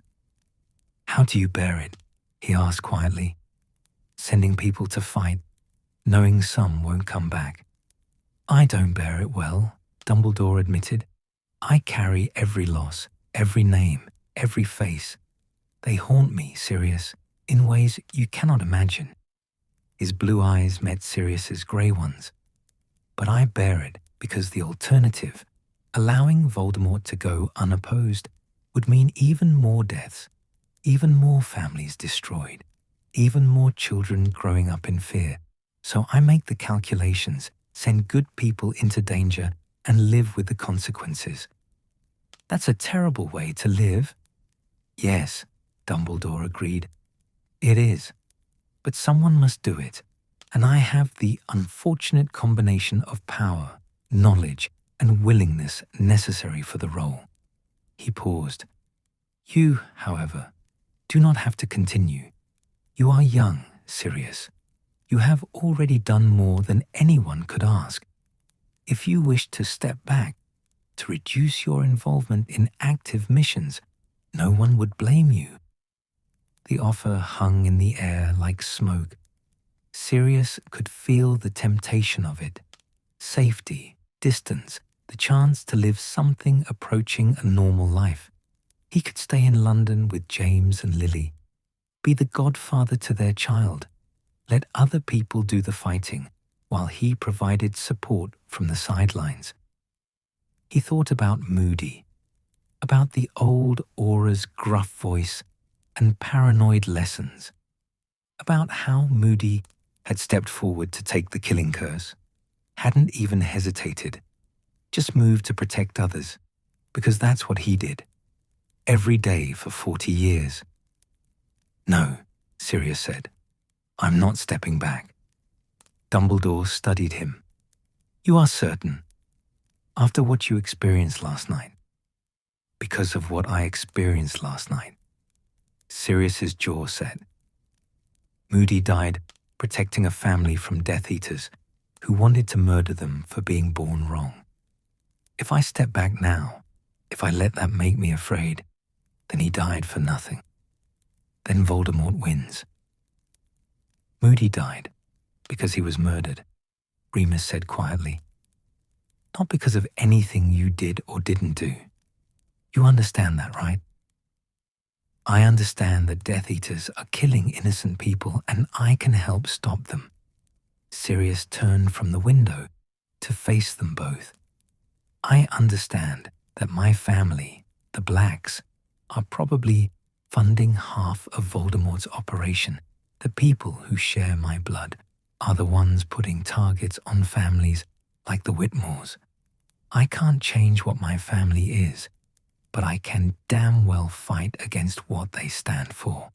How do you bear it? He asked quietly. Sending people to fight, knowing some won't come back. I don't bear it well, Dumbledore admitted. I carry every loss, every name, every face. They haunt me, Sirius, in ways you cannot imagine. His blue eyes met Sirius's grey ones. But I bear it because the alternative, allowing Voldemort to go unopposed, would mean even more deaths, even more families destroyed, even more children growing up in fear. So I make the calculations, send good people into danger, and live with the consequences. That's a terrible way to live. Yes, Dumbledore agreed. It is. But someone must do it, and I have the unfortunate combination of power, knowledge, and willingness necessary for the role. He paused. You, however, do not have to continue. You are young, Sirius. You have already done more than anyone could ask. If you wish to step back, to reduce your involvement in active missions, no one would blame you. The offer hung in the air like smoke. Sirius could feel the temptation of it. Safety, distance, the chance to live something approaching a normal life. He could stay in London with James and Lily, be the godfather to their child, let other people do the fighting while he provided support from the sidelines. He thought about Moody, about the old Aura's gruff voice and paranoid lessons, about how Moody had stepped forward to take the killing curse, hadn't even hesitated, just moved to protect others, because that's what he did, every day for 40 years. No, Sirius said, I'm not stepping back. Dumbledore studied him. You are certain, after what you experienced last night. Because of what I experienced last night. Sirius's jaw set. Moody died protecting a family from Death Eaters who wanted to murder them for being born wrong. If I step back now, if I let that make me afraid, then he died for nothing. Then Voldemort wins. Moody died because he was murdered, Remus said quietly. Not because of anything you did or didn't do. You understand that, right? I understand that Death Eaters are killing innocent people and I can help stop them. Sirius turned from the window to face them both. I understand that my family, the Blacks, are probably funding half of Voldemort's operation. The people who share my blood are the ones putting targets on families like the Whitmores. I can't change what my family is, but I can damn well fight against what they stand for.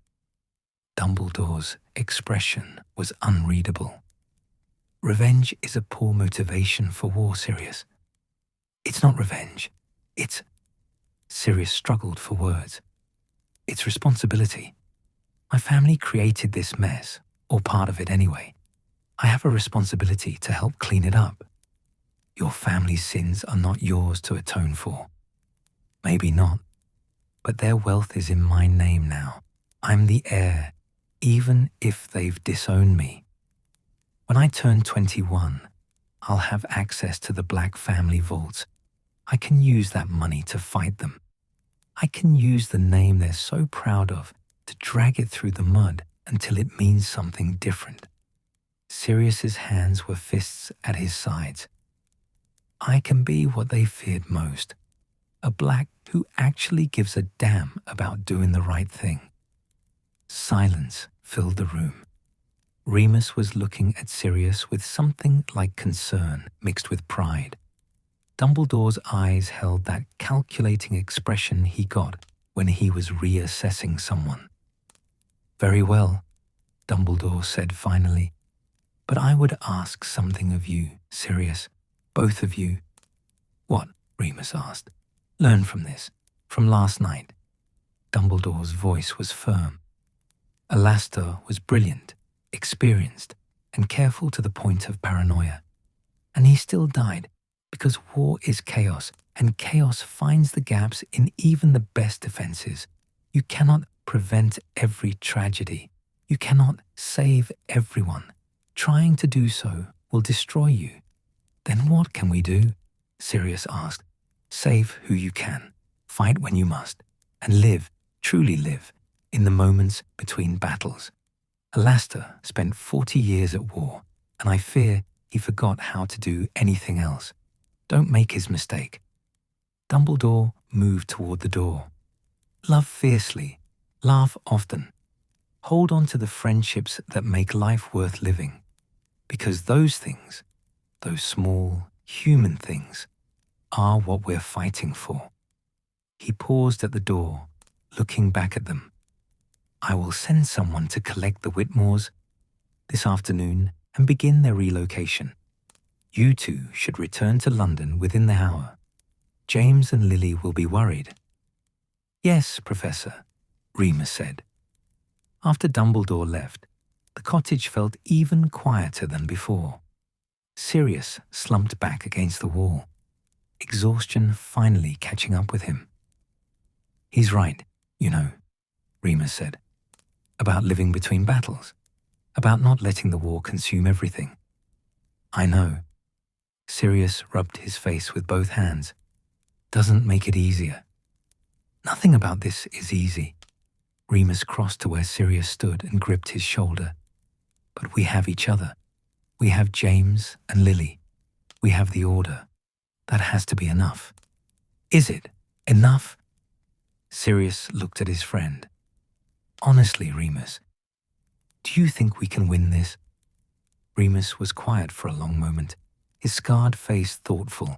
Dumbledore's expression was unreadable. Revenge is a poor motivation for war, Sirius. It's not revenge. It's... Sirius struggled for words. It's responsibility. My family created this mess, or part of it anyway. I have a responsibility to help clean it up. Your family's sins are not yours to atone for. Maybe not, but their wealth is in my name now. I'm the heir, even if they've disowned me. When I turn 21, I'll have access to the Black family vaults. I can use that money to fight them. I can use the name they're so proud of to drag it through the mud until it means something different. Sirius's hands were fists at his sides. I can be what they feared most, a Black who actually gives a damn about doing the right thing. Silence filled the room. Remus was looking at Sirius with something like concern mixed with pride. Dumbledore's eyes held that calculating expression he got when he was reassessing someone. Very well, Dumbledore said finally, but I would ask something of you, Sirius, both of you. What? Remus asked. Learn from this, from last night. Dumbledore's voice was firm. Alastor was brilliant, experienced, and careful to the point of paranoia. And he still died because war is chaos, and chaos finds the gaps in even the best defenses. You cannot prevent every tragedy. You cannot save everyone. Trying to do so will destroy you. Then what can we do? Sirius asked. Save who you can, fight when you must, and live, truly live, in the moments between battles. Alastor spent 40 years at war, and I fear he forgot how to do anything else. Don't make his mistake. Dumbledore moved toward the door. Love fiercely. Laugh often. Hold on to the friendships that make life worth living. Because those things, those small, human things, are what we're fighting for. He paused at the door, looking back at them. I will send someone to collect the Whitmores this afternoon and begin their relocation. You two should return to London within the hour. James and Lily will be worried. Yes, Professor, Remus said. After Dumbledore left, the cottage felt even quieter than before. Sirius slumped back against the wall, exhaustion finally catching up with him. He's right, you know, Remus said, about living between battles, about not letting the war consume everything. I know. Sirius rubbed his face with both hands. Doesn't make it easier. Nothing about this is easy. Remus crossed to where Sirius stood and gripped his shoulder. But we have each other. We have James and Lily. We have the Order. That has to be enough. Is it enough? Sirius looked at his friend. Honestly, Remus, do you think we can win this? Remus was quiet for a long moment, his scarred face thoughtful.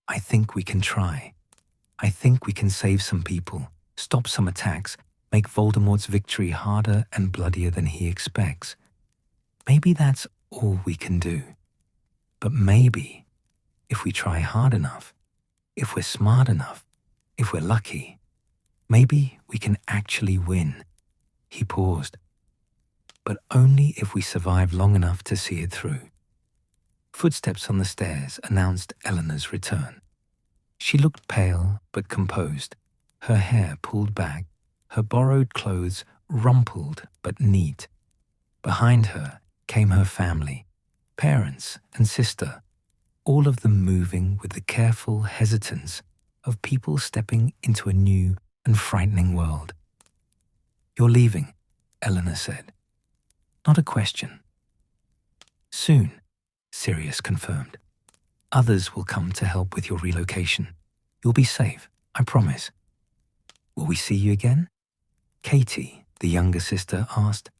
I think we can try. I think we can save some people, stop some attacks, make Voldemort's victory harder and bloodier than he expects. Maybe that's all we can do. But maybe, if we try hard enough, if we're smart enough, if we're lucky, maybe we can actually win. He paused. But only if we survive long enough to see it through. Footsteps on the stairs announced Eleanor's return. She looked pale but composed, her hair pulled back, her borrowed clothes rumpled but neat. Behind her came her family, parents and sister, all of them moving with the careful hesitance of people stepping into a new and frightening world. You're leaving, Eleanor said. Not a question. Soon, Sirius confirmed. Others will come to help with your relocation. You'll be safe, I promise. Will we see you again? Katie, the younger sister, asked.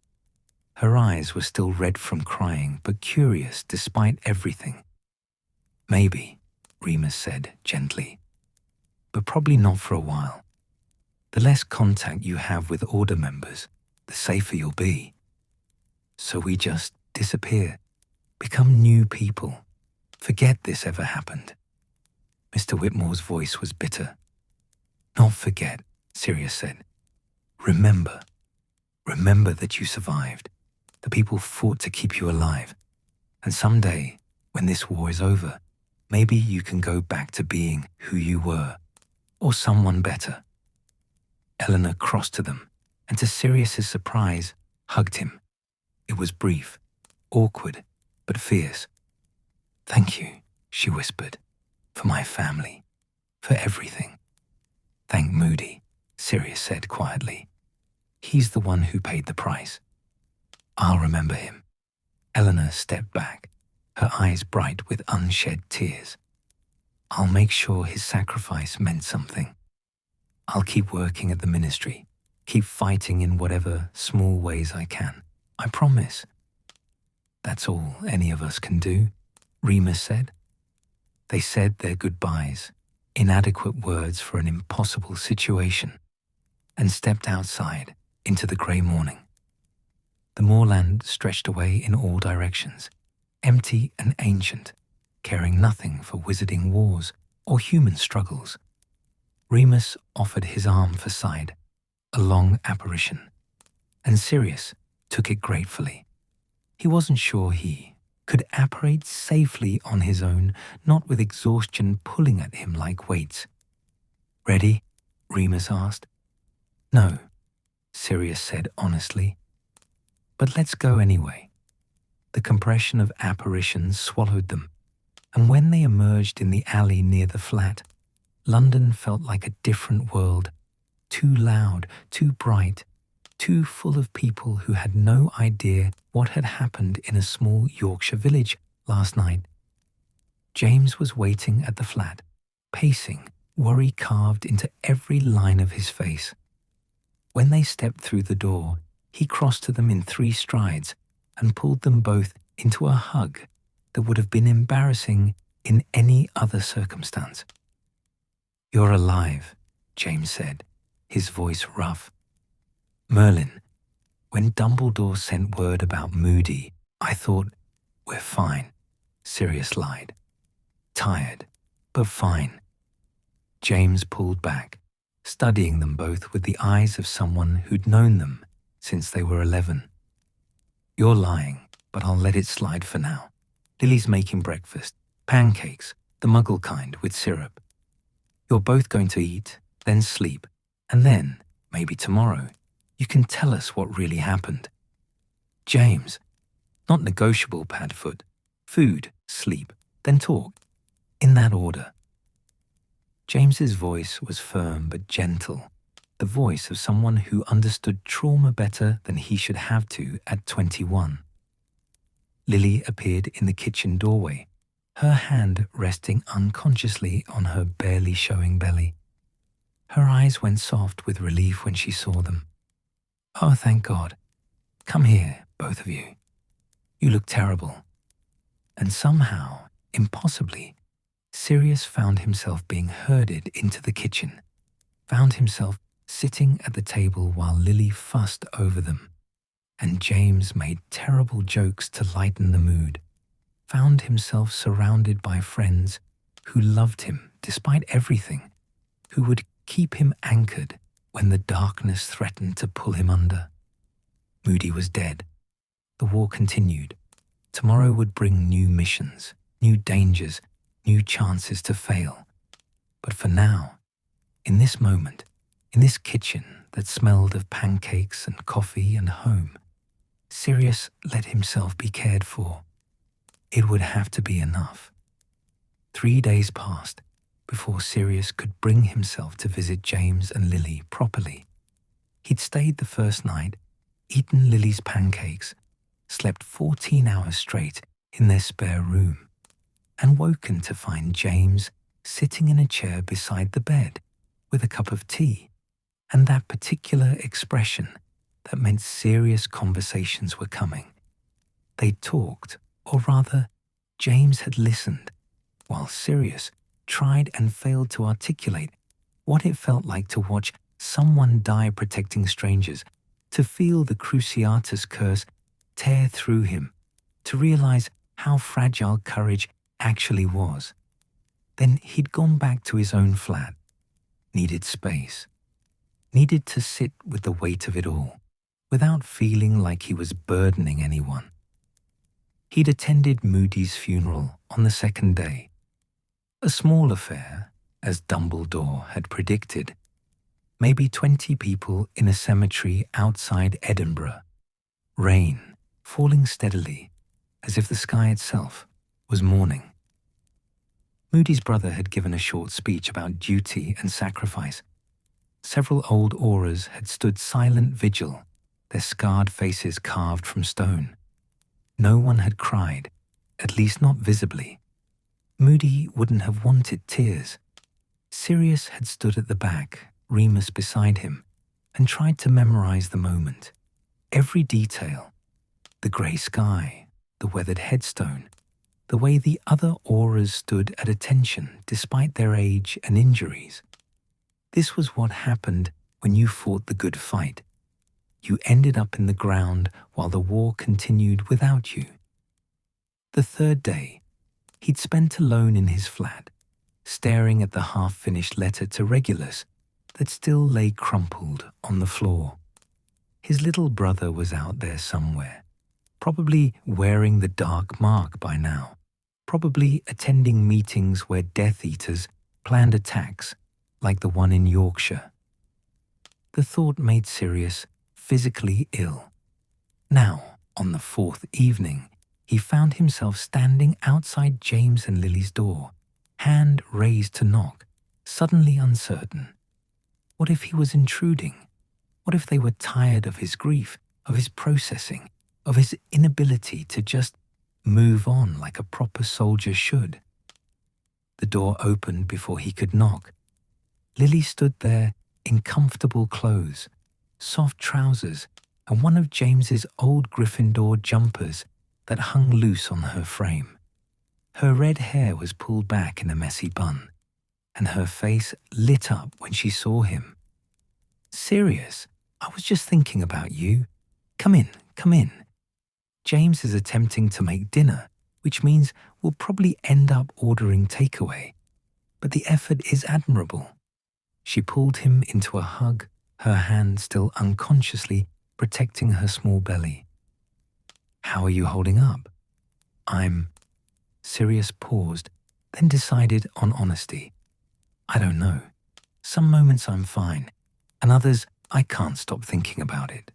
Her eyes were still red from crying, but curious despite everything. Maybe, Remus said gently, but probably not for a while. The less contact you have with Order members, the safer you'll be. So we just disappear, become new people, forget this ever happened. Mr. Whitmore's voice was bitter. Not forget, Sirius said. Remember. Remember that you survived. The people fought to keep you alive. And someday, when this war is over, maybe you can go back to being who you were, or someone better. Eleanor crossed to them, and to Sirius's surprise, hugged him. It was brief, awkward, but fierce. Thank you, she whispered, for my family, for everything. Thank Moody, Sirius said quietly. He's the one who paid the price. I'll remember him. Eleanor stepped back, her eyes bright with unshed tears. I'll make sure his sacrifice meant something. I'll keep working at the ministry, keep fighting in whatever small ways I can. I promise. That's all any of us can do, Remus said. They said their goodbyes, inadequate words for an impossible situation, and stepped outside into the grey morning. The moorland stretched away in all directions, empty and ancient, caring nothing for wizarding wars or human struggles. Remus offered his arm for side, a long apparition, and Sirius took it gratefully. He wasn't sure he could apparate safely on his own, not with exhaustion pulling at him like weights. Ready? Remus asked. No, Sirius said honestly. But let's go anyway. The compression of apparitions swallowed them, and when they emerged in the alley near the flat, London felt like a different world, too loud, too bright, too full of people who had no idea what had happened in a small Yorkshire village last night. James was waiting at the flat, pacing, worry carved into every line of his face. When they stepped through the door, he crossed to them in 3 strides and pulled them both into a hug that would have been embarrassing in any other circumstance. "You're alive," James said, his voice rough. "Merlin, when Dumbledore sent word about Moody, I thought, we're fine," Sirius lied. "Tired, but fine." James pulled back, studying them both with the eyes of someone who'd known them since they were 11. "You're lying, but I'll let it slide for now. Lily's making breakfast, pancakes, the muggle kind with syrup. You're both going to eat, then sleep, and then, maybe tomorrow, you can tell us what really happened." "James, not negotiable, Padfoot. Food, sleep, then talk. In that order." James's voice was firm but gentle, the voice of someone who understood trauma better than he should have to at 21. Lily appeared in the kitchen doorway, her hand resting unconsciously on her barely showing belly. Her eyes went soft with relief when she saw them. "Oh, thank God. Come here, both of you. You look terrible." And somehow, impossibly, Sirius found himself being herded into the kitchen, found himself sitting at the table while Lily fussed over them, and James made terrible jokes to lighten the mood, found himself surrounded by friends who loved him despite everything, who would keep him anchored when the darkness threatened to pull him under. Moody was dead. The war continued. Tomorrow would bring new missions, new dangers, new chances to fail. But for now, in this moment, in this kitchen that smelled of pancakes and coffee and home, Sirius let himself be cared for. It would have to be enough. 3 days passed before Sirius could bring himself to visit James and Lily properly. He'd stayed the first night, eaten Lily's pancakes, slept 14 hours straight in their spare room, and woken to find James sitting in a chair beside the bed with a cup of tea, and that particular expression that meant serious conversations were coming. They talked, or rather, James had listened, while Sirius tried and failed to articulate what it felt like to watch someone die protecting strangers, to feel the Cruciatus curse tear through him, to realize how fragile courage actually was. Then he'd gone back to his own flat, needed space, needed to sit with the weight of it all, without feeling like he was burdening anyone. He'd attended Moody's funeral on the second day. A small affair, as Dumbledore had predicted. Maybe 20 people in a cemetery outside Edinburgh. Rain falling steadily, as if the sky itself was mourning. Moody's brother had given a short speech about duty and sacrifice. Several old Aurors had stood silent vigil, their scarred faces carved from stone. No one had cried, at least not visibly. Moody wouldn't have wanted tears. Sirius had stood at the back, Remus beside him, and tried to memorize the moment. Every detail, the grey sky, the weathered headstone, the way the other Aurors stood at attention despite their age and injuries. This was what happened when you fought the good fight. You ended up in the ground while the war continued without you. The third day, he'd spent alone in his flat, staring at the half-finished letter to Regulus that still lay crumpled on the floor. His little brother was out there somewhere, probably wearing the dark mark by now, probably attending meetings where Death Eaters planned attacks like the one in Yorkshire. The thought made Sirius physically ill. Now, on the fourth evening, he found himself standing outside James and Lily's door, hand raised to knock, suddenly uncertain. What if he was intruding? What if they were tired of his grief, of his processing, of his inability to just move on like a proper soldier should? The door opened before he could knock. Lily stood there in comfortable clothes, soft trousers, and one of James's old Gryffindor jumpers that hung loose on her frame. Her red hair was pulled back in a messy bun, and her face lit up when she saw him. "Sirius, I was just thinking about you. Come in, come in." James is attempting to make dinner, which means we'll probably end up ordering takeaway, but the effort is admirable. She pulled him into a hug, her hand still unconsciously protecting her small belly. "How are you holding up?" Sirius paused, then decided on honesty. "I don't know. Some moments I'm fine, and others I can't stop thinking about it."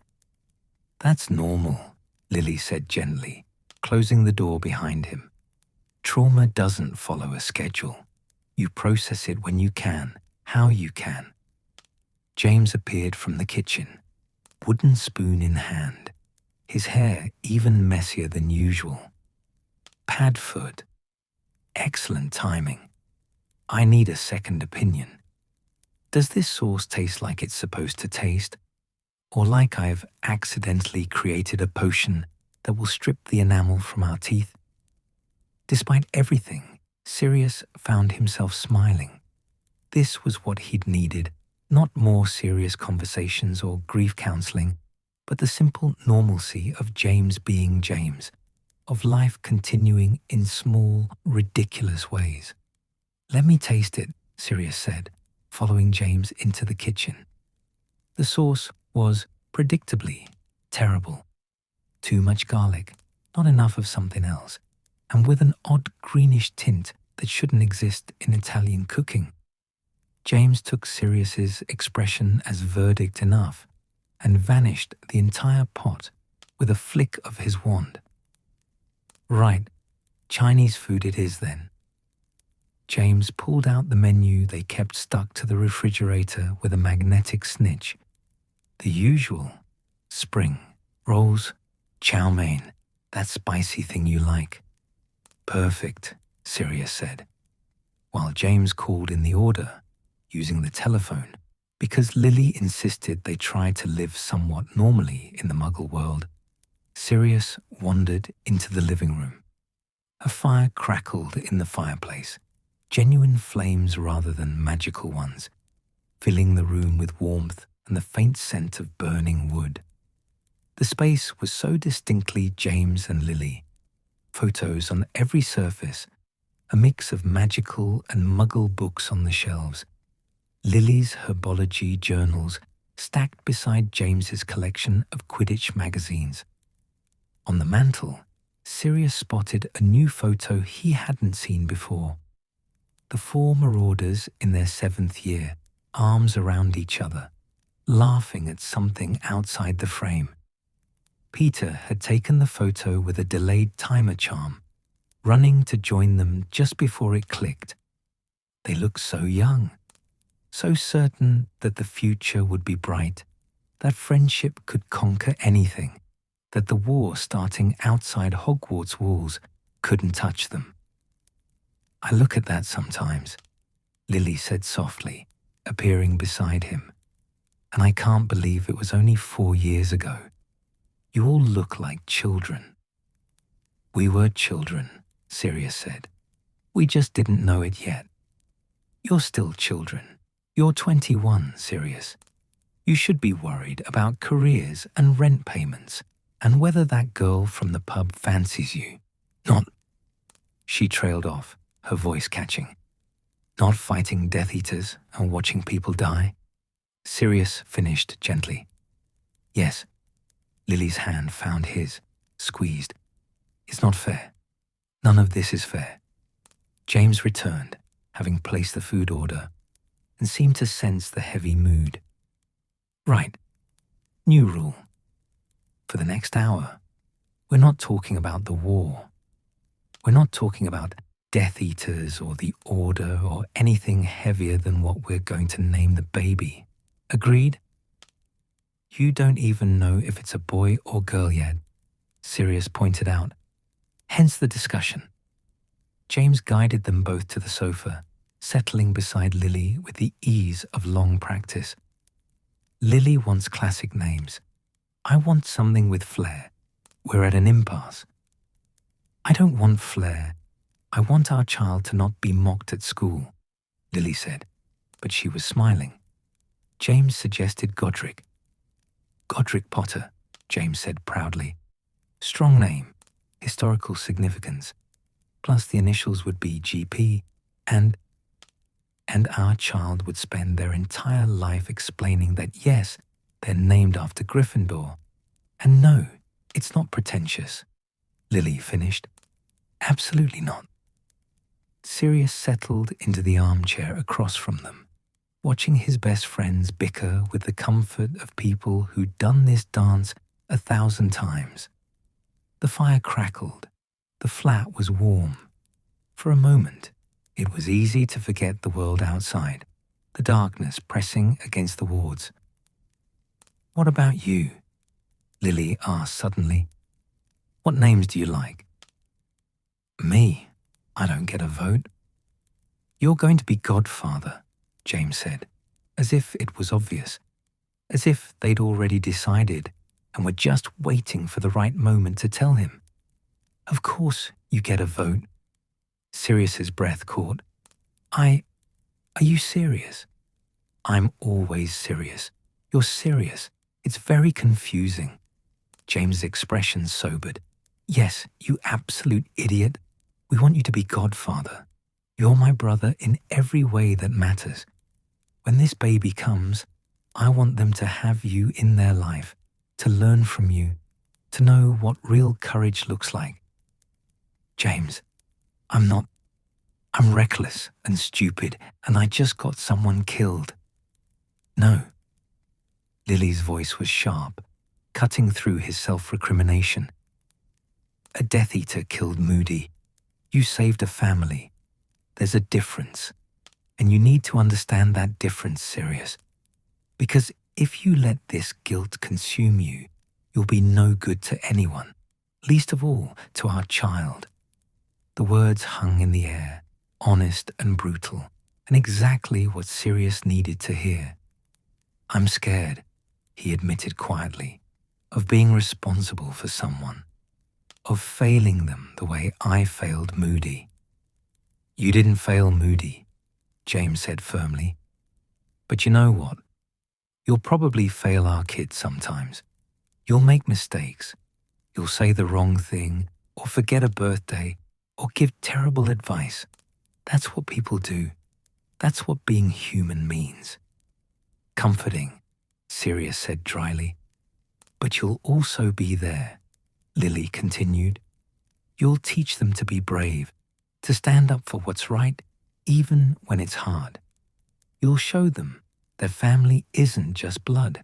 "That's normal," Lily said gently, closing the door behind him. "Trauma doesn't follow a schedule. You process it when you can, how you can." James appeared from the kitchen, wooden spoon in hand, his hair even messier than usual. "Pad foot. Excellent timing. I need a second opinion. Does this sauce taste like it's supposed to taste? Or like I've accidentally created a potion that will strip the enamel from our teeth?" Despite everything, Sirius found himself smiling. This was what he'd needed, not more serious conversations or grief counseling, but the simple normalcy of James being James, of life continuing in small, ridiculous ways. "Let me taste it," Sirius said, following James into the kitchen. The sauce was, predictably, terrible. Too much garlic, not enough of something else, and with an odd greenish tint that shouldn't exist in Italian cooking. James took Sirius's expression as verdict enough and vanished the entire pot with a flick of his wand. "Right, Chinese food it is then." James pulled out the menu they kept stuck to the refrigerator with a magnetic snitch. The usual: spring, rolls, chow mein, that spicy thing you like. "Perfect," Sirius said, while James called in the order, using the telephone, because Lily insisted they try to live somewhat normally in the Muggle world. Sirius wandered into the living room. A fire crackled in the fireplace, genuine flames rather than magical ones, filling the room with warmth and the faint scent of burning wood. The space was so distinctly James and Lily. Photos on every surface, a mix of magical and Muggle books on the shelves, Lily's herbology journals stacked beside James's collection of Quidditch magazines. On the mantel, Sirius spotted a new photo he hadn't seen before. The 4 Marauders in their 7th year, arms around each other, laughing at something outside the frame. Peter had taken the photo with a delayed timer charm, running to join them just before it clicked. They looked so young, so certain that the future would be bright, that friendship could conquer anything, that the war starting outside Hogwarts walls couldn't touch them. "I look at that sometimes," Lily said softly, appearing beside him, "and I can't believe it was only 4 years ago. You all look like children." "We were children," Sirius said. "We just didn't know it yet. You're still children. You're 21, Sirius. You should be worried about careers and rent payments and whether that girl from the pub fancies you. Not—" She trailed off, her voice catching. "Not fighting Death Eaters and watching people die." Sirius finished gently. "Yes." Lily's hand found his, squeezed. "It's not fair. None of this is fair." James returned, having placed the food order, and seemed to sense the heavy mood. "Right. New rule. For the next hour, we're not talking about the war. We're not talking about Death Eaters or the Order or anything heavier than what we're going to name the baby. Agreed?" "You don't even know if it's a boy or girl yet," Sirius pointed out. "Hence the discussion." James guided them both to the sofa, settling beside Lily with the ease of long practice. Lily wants classic names. I want something with flair. We're at an impasse. I don't want flair. I want our child to not be mocked at school, Lily said, but she was smiling. James suggested Godric. Godric Potter, James said proudly. Strong name, historical significance. Plus the initials would be GP, and our child would spend their entire life explaining that yes, they're named after Gryffindor. And no, it's not pretentious, Lily finished. Absolutely not. Sirius settled into the armchair across from them, watching his best friends bicker with the comfort of people who'd done this dance 1,000 times. The fire crackled. The flat was warm. For a moment, it was easy to forget the world outside, the darkness pressing against the wards. What about you? Lily asked suddenly. What names do you like? Me? I don't get a vote. You're going to be godfather, James said, as if it was obvious, as if they'd already decided and were just waiting for the right moment to tell him. Of course you get a vote. Sirius's breath caught. Are you serious? I'm always serious. You're serious. It's very confusing. James's expression sobered. Yes, you absolute idiot. We want you to be godfather. You're my brother in every way that matters. When this baby comes, I want them to have you in their life, to learn from you, to know what real courage looks like. James, I'm reckless and stupid, and I just got someone killed. No. Lily's voice was sharp, cutting through his self-recrimination. A Death Eater killed Moody. You saved a family. There's a difference, and you need to understand that difference, Sirius. Because if you let this guilt consume you, you'll be no good to anyone, least of all to our child. The words hung in the air, honest and brutal, and exactly what Sirius needed to hear. I'm scared, he admitted quietly, of being responsible for someone, of failing them the way I failed Moody. You didn't fail Moody, James said firmly. But you know what? You'll probably fail our kids sometimes. You'll make mistakes. You'll say the wrong thing, or forget a birthday, or give terrible advice. That's what people do. That's what being human means. Comforting, Sirius said dryly. But you'll also be there, Lily continued. You'll teach them to be brave, to stand up for what's right, even when it's hard. You'll show them that family isn't just blood.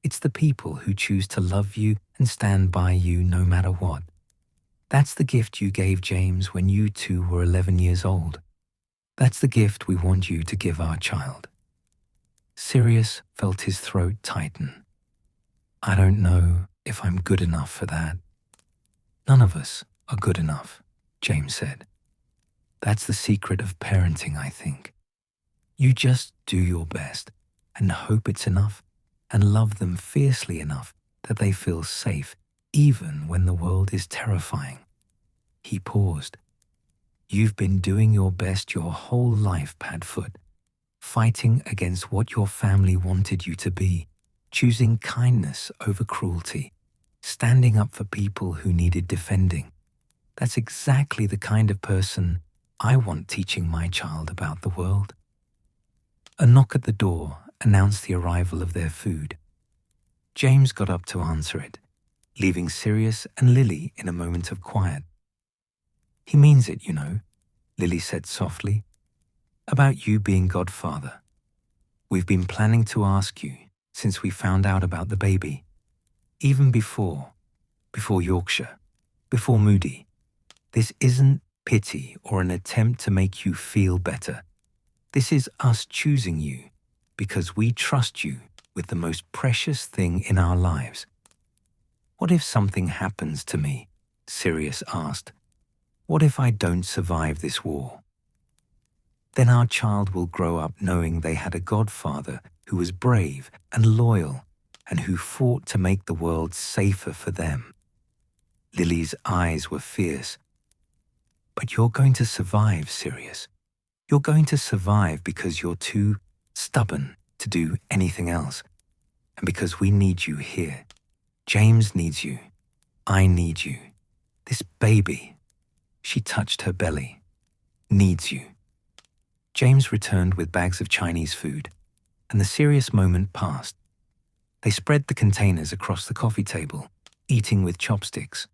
It's the people who choose to love you and stand by you no matter what. That's the gift you gave James when you two were 11 years old. That's the gift we want you to give our child. Sirius felt his throat tighten. I don't know if I'm good enough for that. None of us are good enough, James said. That's the secret of parenting, I think. You just do your best and hope it's enough and love them fiercely enough that they feel safe even when the world is terrifying. He paused. You've been doing your best your whole life, Padfoot, fighting against what your family wanted you to be, choosing kindness over cruelty, standing up for people who needed defending. That's exactly the kind of person I want teaching my child about the world. A knock at the door announced the arrival of their food. James got up to answer it, leaving Sirius and Lily in a moment of quiet. He means it, you know, Lily said softly. About you being godfather. We've been planning to ask you since we found out about the baby. Even before Yorkshire, before Moody. This isn't pity or an attempt to make you feel better. This is us choosing you because we trust you with the most precious thing in our lives. What if something happens to me? Sirius asked. What if I don't survive this war? Then our child will grow up knowing they had a godfather who was brave and loyal and who fought to make the world safer for them. Lily's eyes were fierce. But you're going to survive, Sirius. You're going to survive because you're too stubborn to do anything else. And because we need you here. James needs you. I need you. This baby, she touched her belly, needs you. James returned with bags of Chinese food, and the serious moment passed. They spread the containers across the coffee table, eating with chopsticks,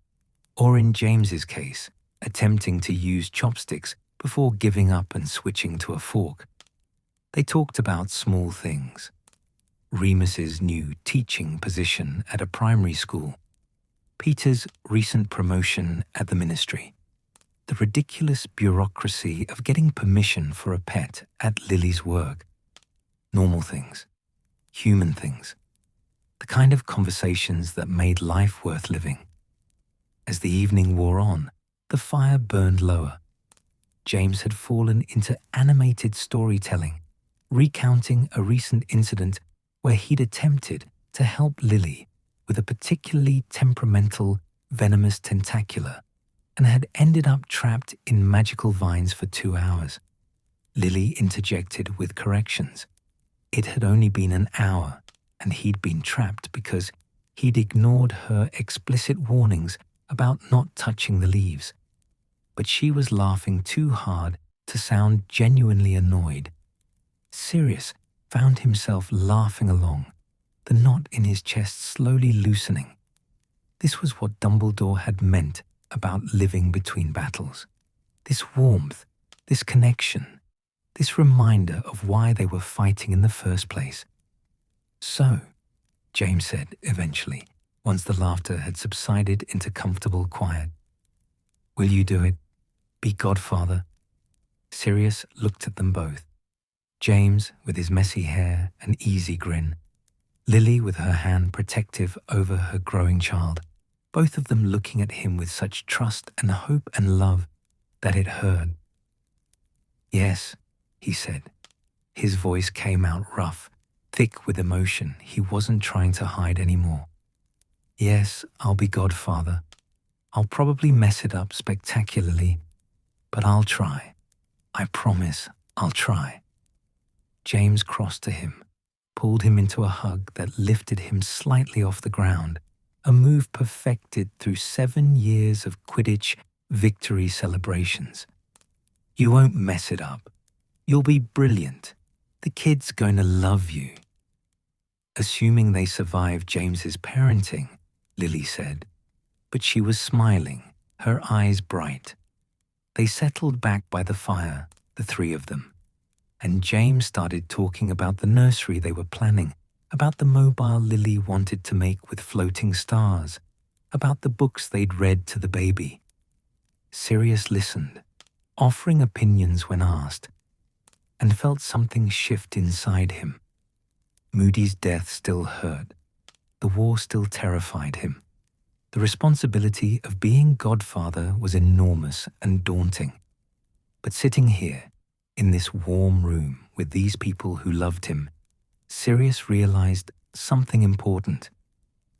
or in James's case, attempting to use chopsticks before giving up and switching to a fork. They talked about small things. Remus's new teaching position at a primary school, Peter's recent promotion at the ministry, the ridiculous bureaucracy of getting permission for a pet at Lily's work. Normal things, human things, the kind of conversations that made life worth living. As the evening wore on, the fire burned lower. James had fallen into animated storytelling, recounting a recent incident where he'd attempted to help Lily with a particularly temperamental, venomous tentacula and had ended up trapped in magical vines for 2 hours. Lily interjected with corrections. It had only been an hour, and he'd been trapped because he'd ignored her explicit warnings about not touching the leaves. But she was laughing too hard to sound genuinely annoyed. Sirius found himself laughing along, the knot in his chest slowly loosening. This was what Dumbledore had meant about living between battles. This warmth, this connection, this reminder of why they were fighting in the first place. So, James said eventually, once the laughter had subsided into comfortable quiet, will you do it? Be godfather? Sirius looked at them both. James with his messy hair and easy grin, Lily with her hand protective over her growing child, both of them looking at him with such trust and hope and love that it hurt. Yes, he said. His voice came out rough, thick with emotion he wasn't trying to hide anymore. Yes, I'll be godfather. I'll probably mess it up spectacularly, but I'll try. I promise I'll try. James crossed to him, pulled him into a hug that lifted him slightly off the ground, a move perfected through 7 years of Quidditch victory celebrations. You won't mess it up. You'll be brilliant. The kid's going to love you. Assuming they survived James's parenting, Lily said, but she was smiling, her eyes bright. They settled back by the fire, the three of them, and James started talking about the nursery they were planning, about the mobile Lily wanted to make with floating stars, about the books they'd read to the baby. Sirius listened, offering opinions when asked, and felt something shift inside him. Moody's death still hurt. The war still terrified him. The responsibility of being godfather was enormous and daunting. But sitting here, in this warm room with these people who loved him, Sirius realized something important.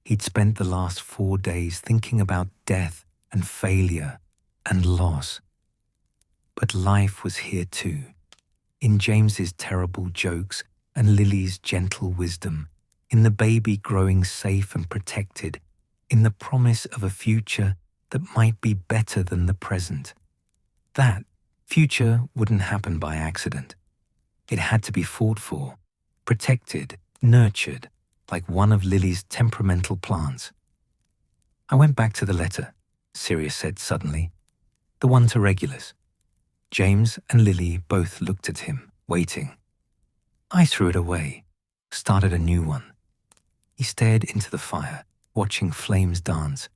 He'd spent the last 4 days thinking about death and failure and loss. But life was here too, in James's terrible jokes and Lily's gentle wisdom, in the baby growing safe and protected, in the promise of a future that might be better than the present. That future wouldn't happen by accident. It had to be fought for, protected, nurtured, like one of Lily's temperamental plants. I went back to the letter, Sirius said suddenly, the one to Regulus. James and Lily both looked at him, waiting. I threw it away, started a new one. He stared into the fire, watching flames dance.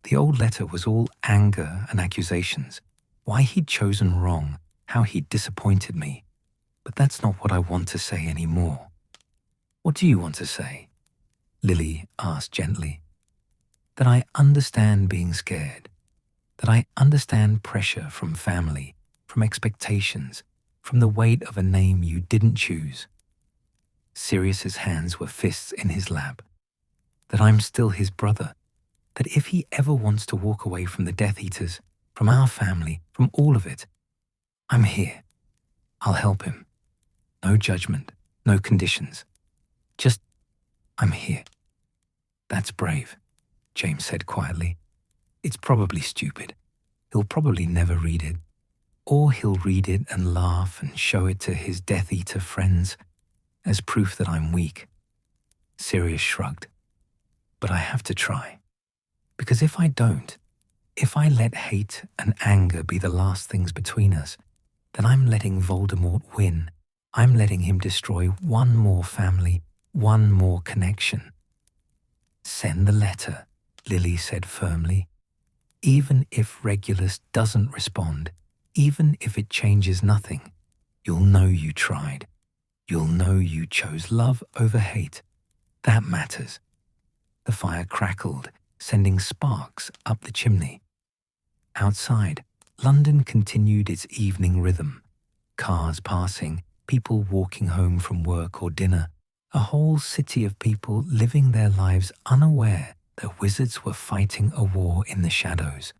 The old letter was all anger and accusations, why he'd chosen wrong, how he'd disappointed me. But that's not what I want to say anymore. What do you want to say? Lily asked gently. That I understand being scared. that I understand pressure from family, from expectations, from the weight of a name you didn't choose. Sirius's hands were fists in his lap. That I'm still his brother. That if he ever wants to walk away from the Death Eaters, from our family, from all of it, I'm here. I'll help him. No judgment, no conditions. Just, I'm here. That's brave, James said quietly. It's probably stupid. He'll probably never read it. Or he'll read it and laugh and show it to his Death Eater friends as proof that I'm weak. Sirius shrugged. But I have to try. Because if I don't, if I let hate and anger be the last things between us, then I'm letting Voldemort win. I'm letting him destroy one more family, one more connection. Send the letter, Lily said firmly. Even if Regulus doesn't respond, even if it changes nothing, you'll know you tried. You'll know you chose love over hate. That matters. The fire crackled, sending sparks up the chimney. Outside, London continued its evening rhythm. Cars passing, people walking home from work or dinner, a whole city of people living their lives unaware that wizards were fighting a war in the shadows.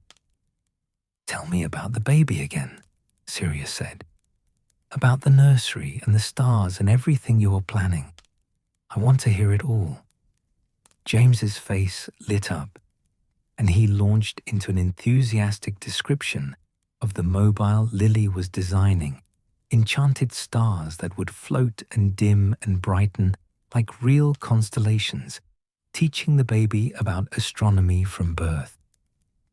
Tell me about the baby again, Sirius said. About the nursery and the stars and everything you're planning. I want to hear it all. James's face lit up, and he launched into an enthusiastic description of the mobile Lily was designing, enchanted stars that would float and dim and brighten like real constellations, teaching the baby about astronomy from birth.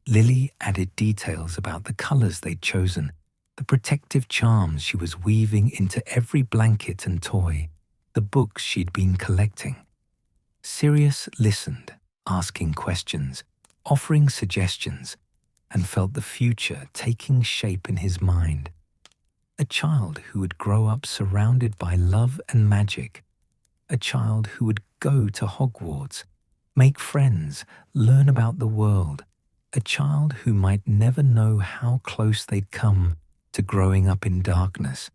Lily added details about the colors they'd chosen, the protective charms she was weaving into every blanket and toy, the books she'd been collecting. Sirius listened, asking questions, offering suggestions, and felt the future taking shape in his mind. A child who would grow up surrounded by love and magic. A child who would go to Hogwarts, make friends, learn about the world. A child who might never know how close they'd come to growing up in darkness,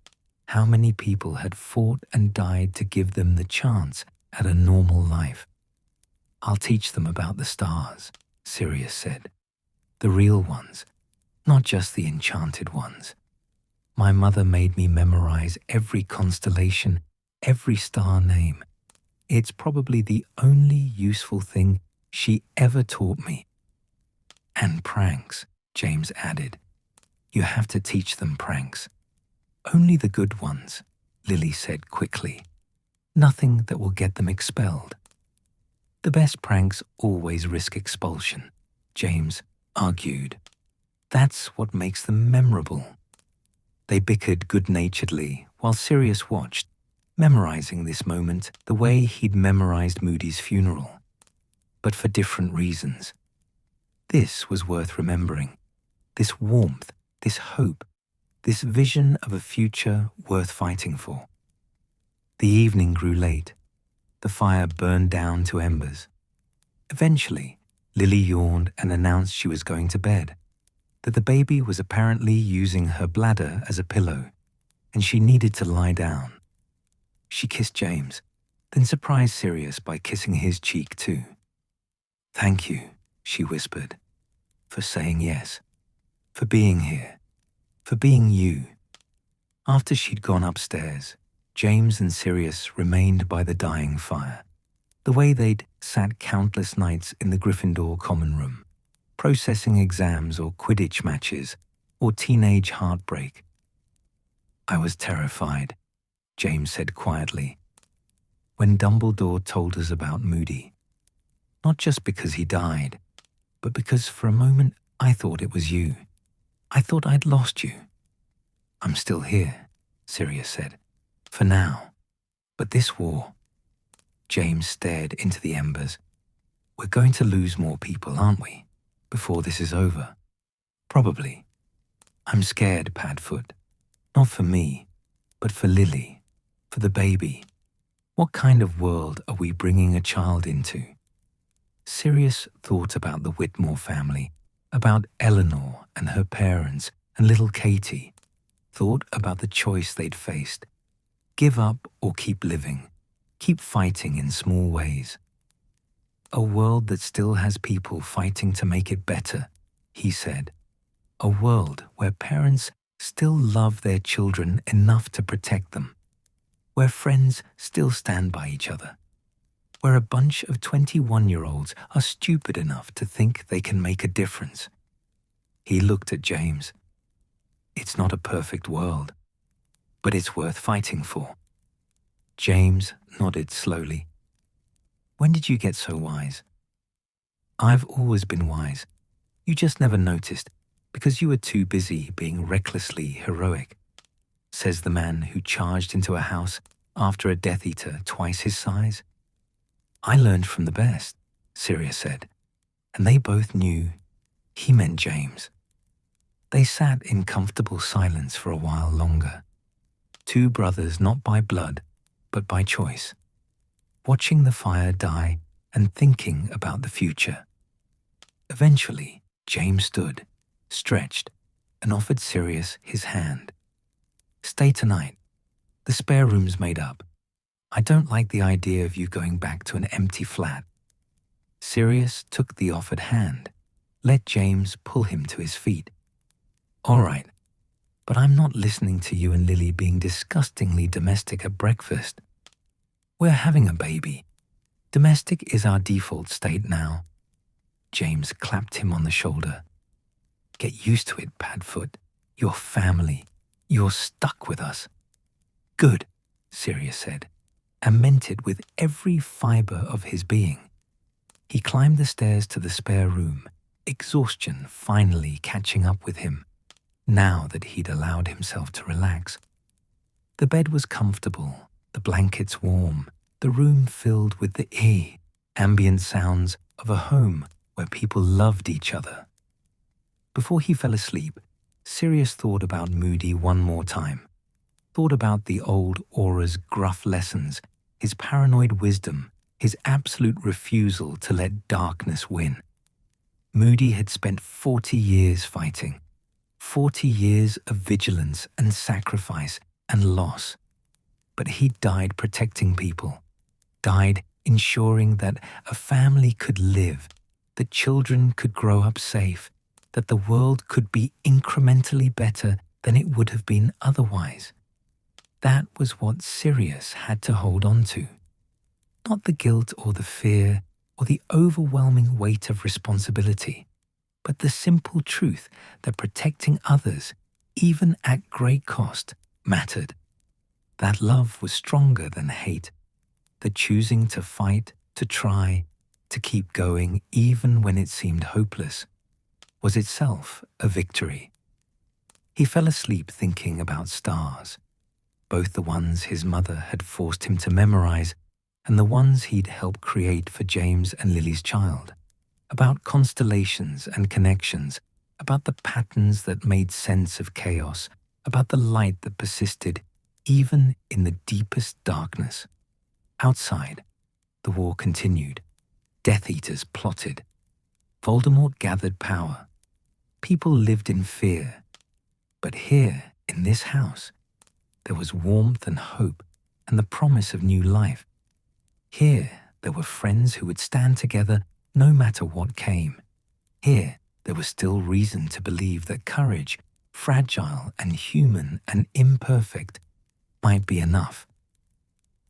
how many people had fought and died to give them the chance at a normal life. I'll teach them about the stars, Sirius said. The real ones, not just the enchanted ones. My mother made me memorize every constellation, every star name. It's probably the only useful thing she ever taught me. And pranks, James added. You have to teach them pranks. Only the good ones, Lily said quickly. Nothing that will get them expelled. The best pranks always risk expulsion, James argued. That's what makes them memorable. They bickered good-naturedly while Sirius watched, memorizing this moment the way he'd memorized Moody's funeral, but for different reasons. This was worth remembering. This warmth, this hope, this vision of a future worth fighting for. The evening grew late. The fire burned down to embers. Eventually, Lily yawned and announced she was going to bed, that the baby was apparently using her bladder as a pillow, and she needed to lie down. She kissed James, then surprised Sirius by kissing his cheek too. Thank you, she whispered, for saying yes, for being here, for being you. After she'd gone upstairs, James and Sirius remained by the dying fire, the way they'd sat countless nights in the Gryffindor common room, processing exams or Quidditch matches or teenage heartbreak. I was terrified, James said quietly, when Dumbledore told us about Moody. Not just because he died, but because for a moment I thought it was you. I thought I'd lost you. I'm still here, Sirius said, for now. But this war... James stared into the embers. We're going to lose more people, aren't we, before this is over? Probably. I'm scared, Padfoot. Not for me, but for Lily, for the baby. What kind of world are we bringing a child into? Sirius thought about the Whitmore family, about Eleanor and her parents and little Katie, thought about the choice they'd faced. Give up or keep living, keep fighting in small ways. A world that still has people fighting to make it better, he said. A world where parents still love their children enough to protect them, where friends still stand by each other, where a bunch of 21-year-olds are stupid enough to think they can make a difference. He looked at James. It's not a perfect world, but it's worth fighting for. James nodded slowly. When did you get so wise? I've always been wise. You just never noticed because you were too busy being recklessly heroic, says the man who charged into a house after a Death Eater twice his size. I learned from the best, Sirius said, and they both knew he meant James. They sat in comfortable silence for a while longer, two brothers not by blood, but by choice, watching the fire die and thinking about the future. Eventually, James stood, stretched, and offered Sirius his hand. Stay tonight. The spare room's made up. I don't like the idea of you going back to an empty flat. Sirius took the offered hand, let James pull him to his feet. All right, but I'm not listening to you and Lily being disgustingly domestic at breakfast. We're having a baby. Domestic is our default state now. James clapped him on the shoulder. Get used to it, Padfoot. You're family. You're stuck with us. Good, Sirius said, and meant it with every fiber of his being. He climbed the stairs to the spare room, exhaustion finally catching up with him, now that he'd allowed himself to relax. The bed was comfortable, the blankets warm, the room filled with the ambient sounds of a home where people loved each other. Before he fell asleep, Sirius thought about Moody one more time, thought about the old Aura's gruff lessons, his paranoid wisdom, his absolute refusal to let darkness win. Moody had spent 40 years fighting, 40 years of vigilance and sacrifice and loss. But he died protecting people, died ensuring that a family could live, that children could grow up safe, that the world could be incrementally better than it would have been otherwise. That was what Sirius had to hold on to. Not the guilt or the fear or the overwhelming weight of responsibility, but the simple truth that protecting others, even at great cost, mattered. That love was stronger than hate, that choosing to fight, to try, to keep going even when it seemed hopeless, was itself a victory. He fell asleep thinking about stars, both the ones his mother had forced him to memorize and the ones he'd helped create for James and Lily's child, about constellations and connections, about the patterns that made sense of chaos, about the light that persisted even in the deepest darkness. Outside, the war continued. Death Eaters plotted. Voldemort gathered power. People lived in fear. But here, in this house, there was warmth and hope and the promise of new life. Here, there were friends who would stand together no matter what came. Here, there was still reason to believe that courage, fragile and human and imperfect, might be enough.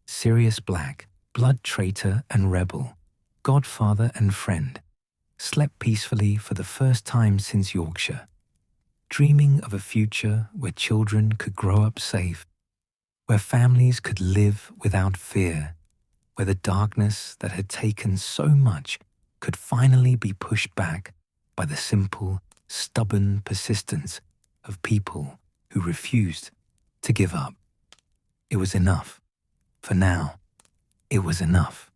Sirius Black, blood traitor and rebel, godfather and friend, slept peacefully for the first time since Yorkshire, dreaming of a future where children could grow up safe, where families could live without fear, where the darkness that had taken so much could finally be pushed back by the simple, stubborn persistence of people who refused to give up. It was enough. For now, it was enough.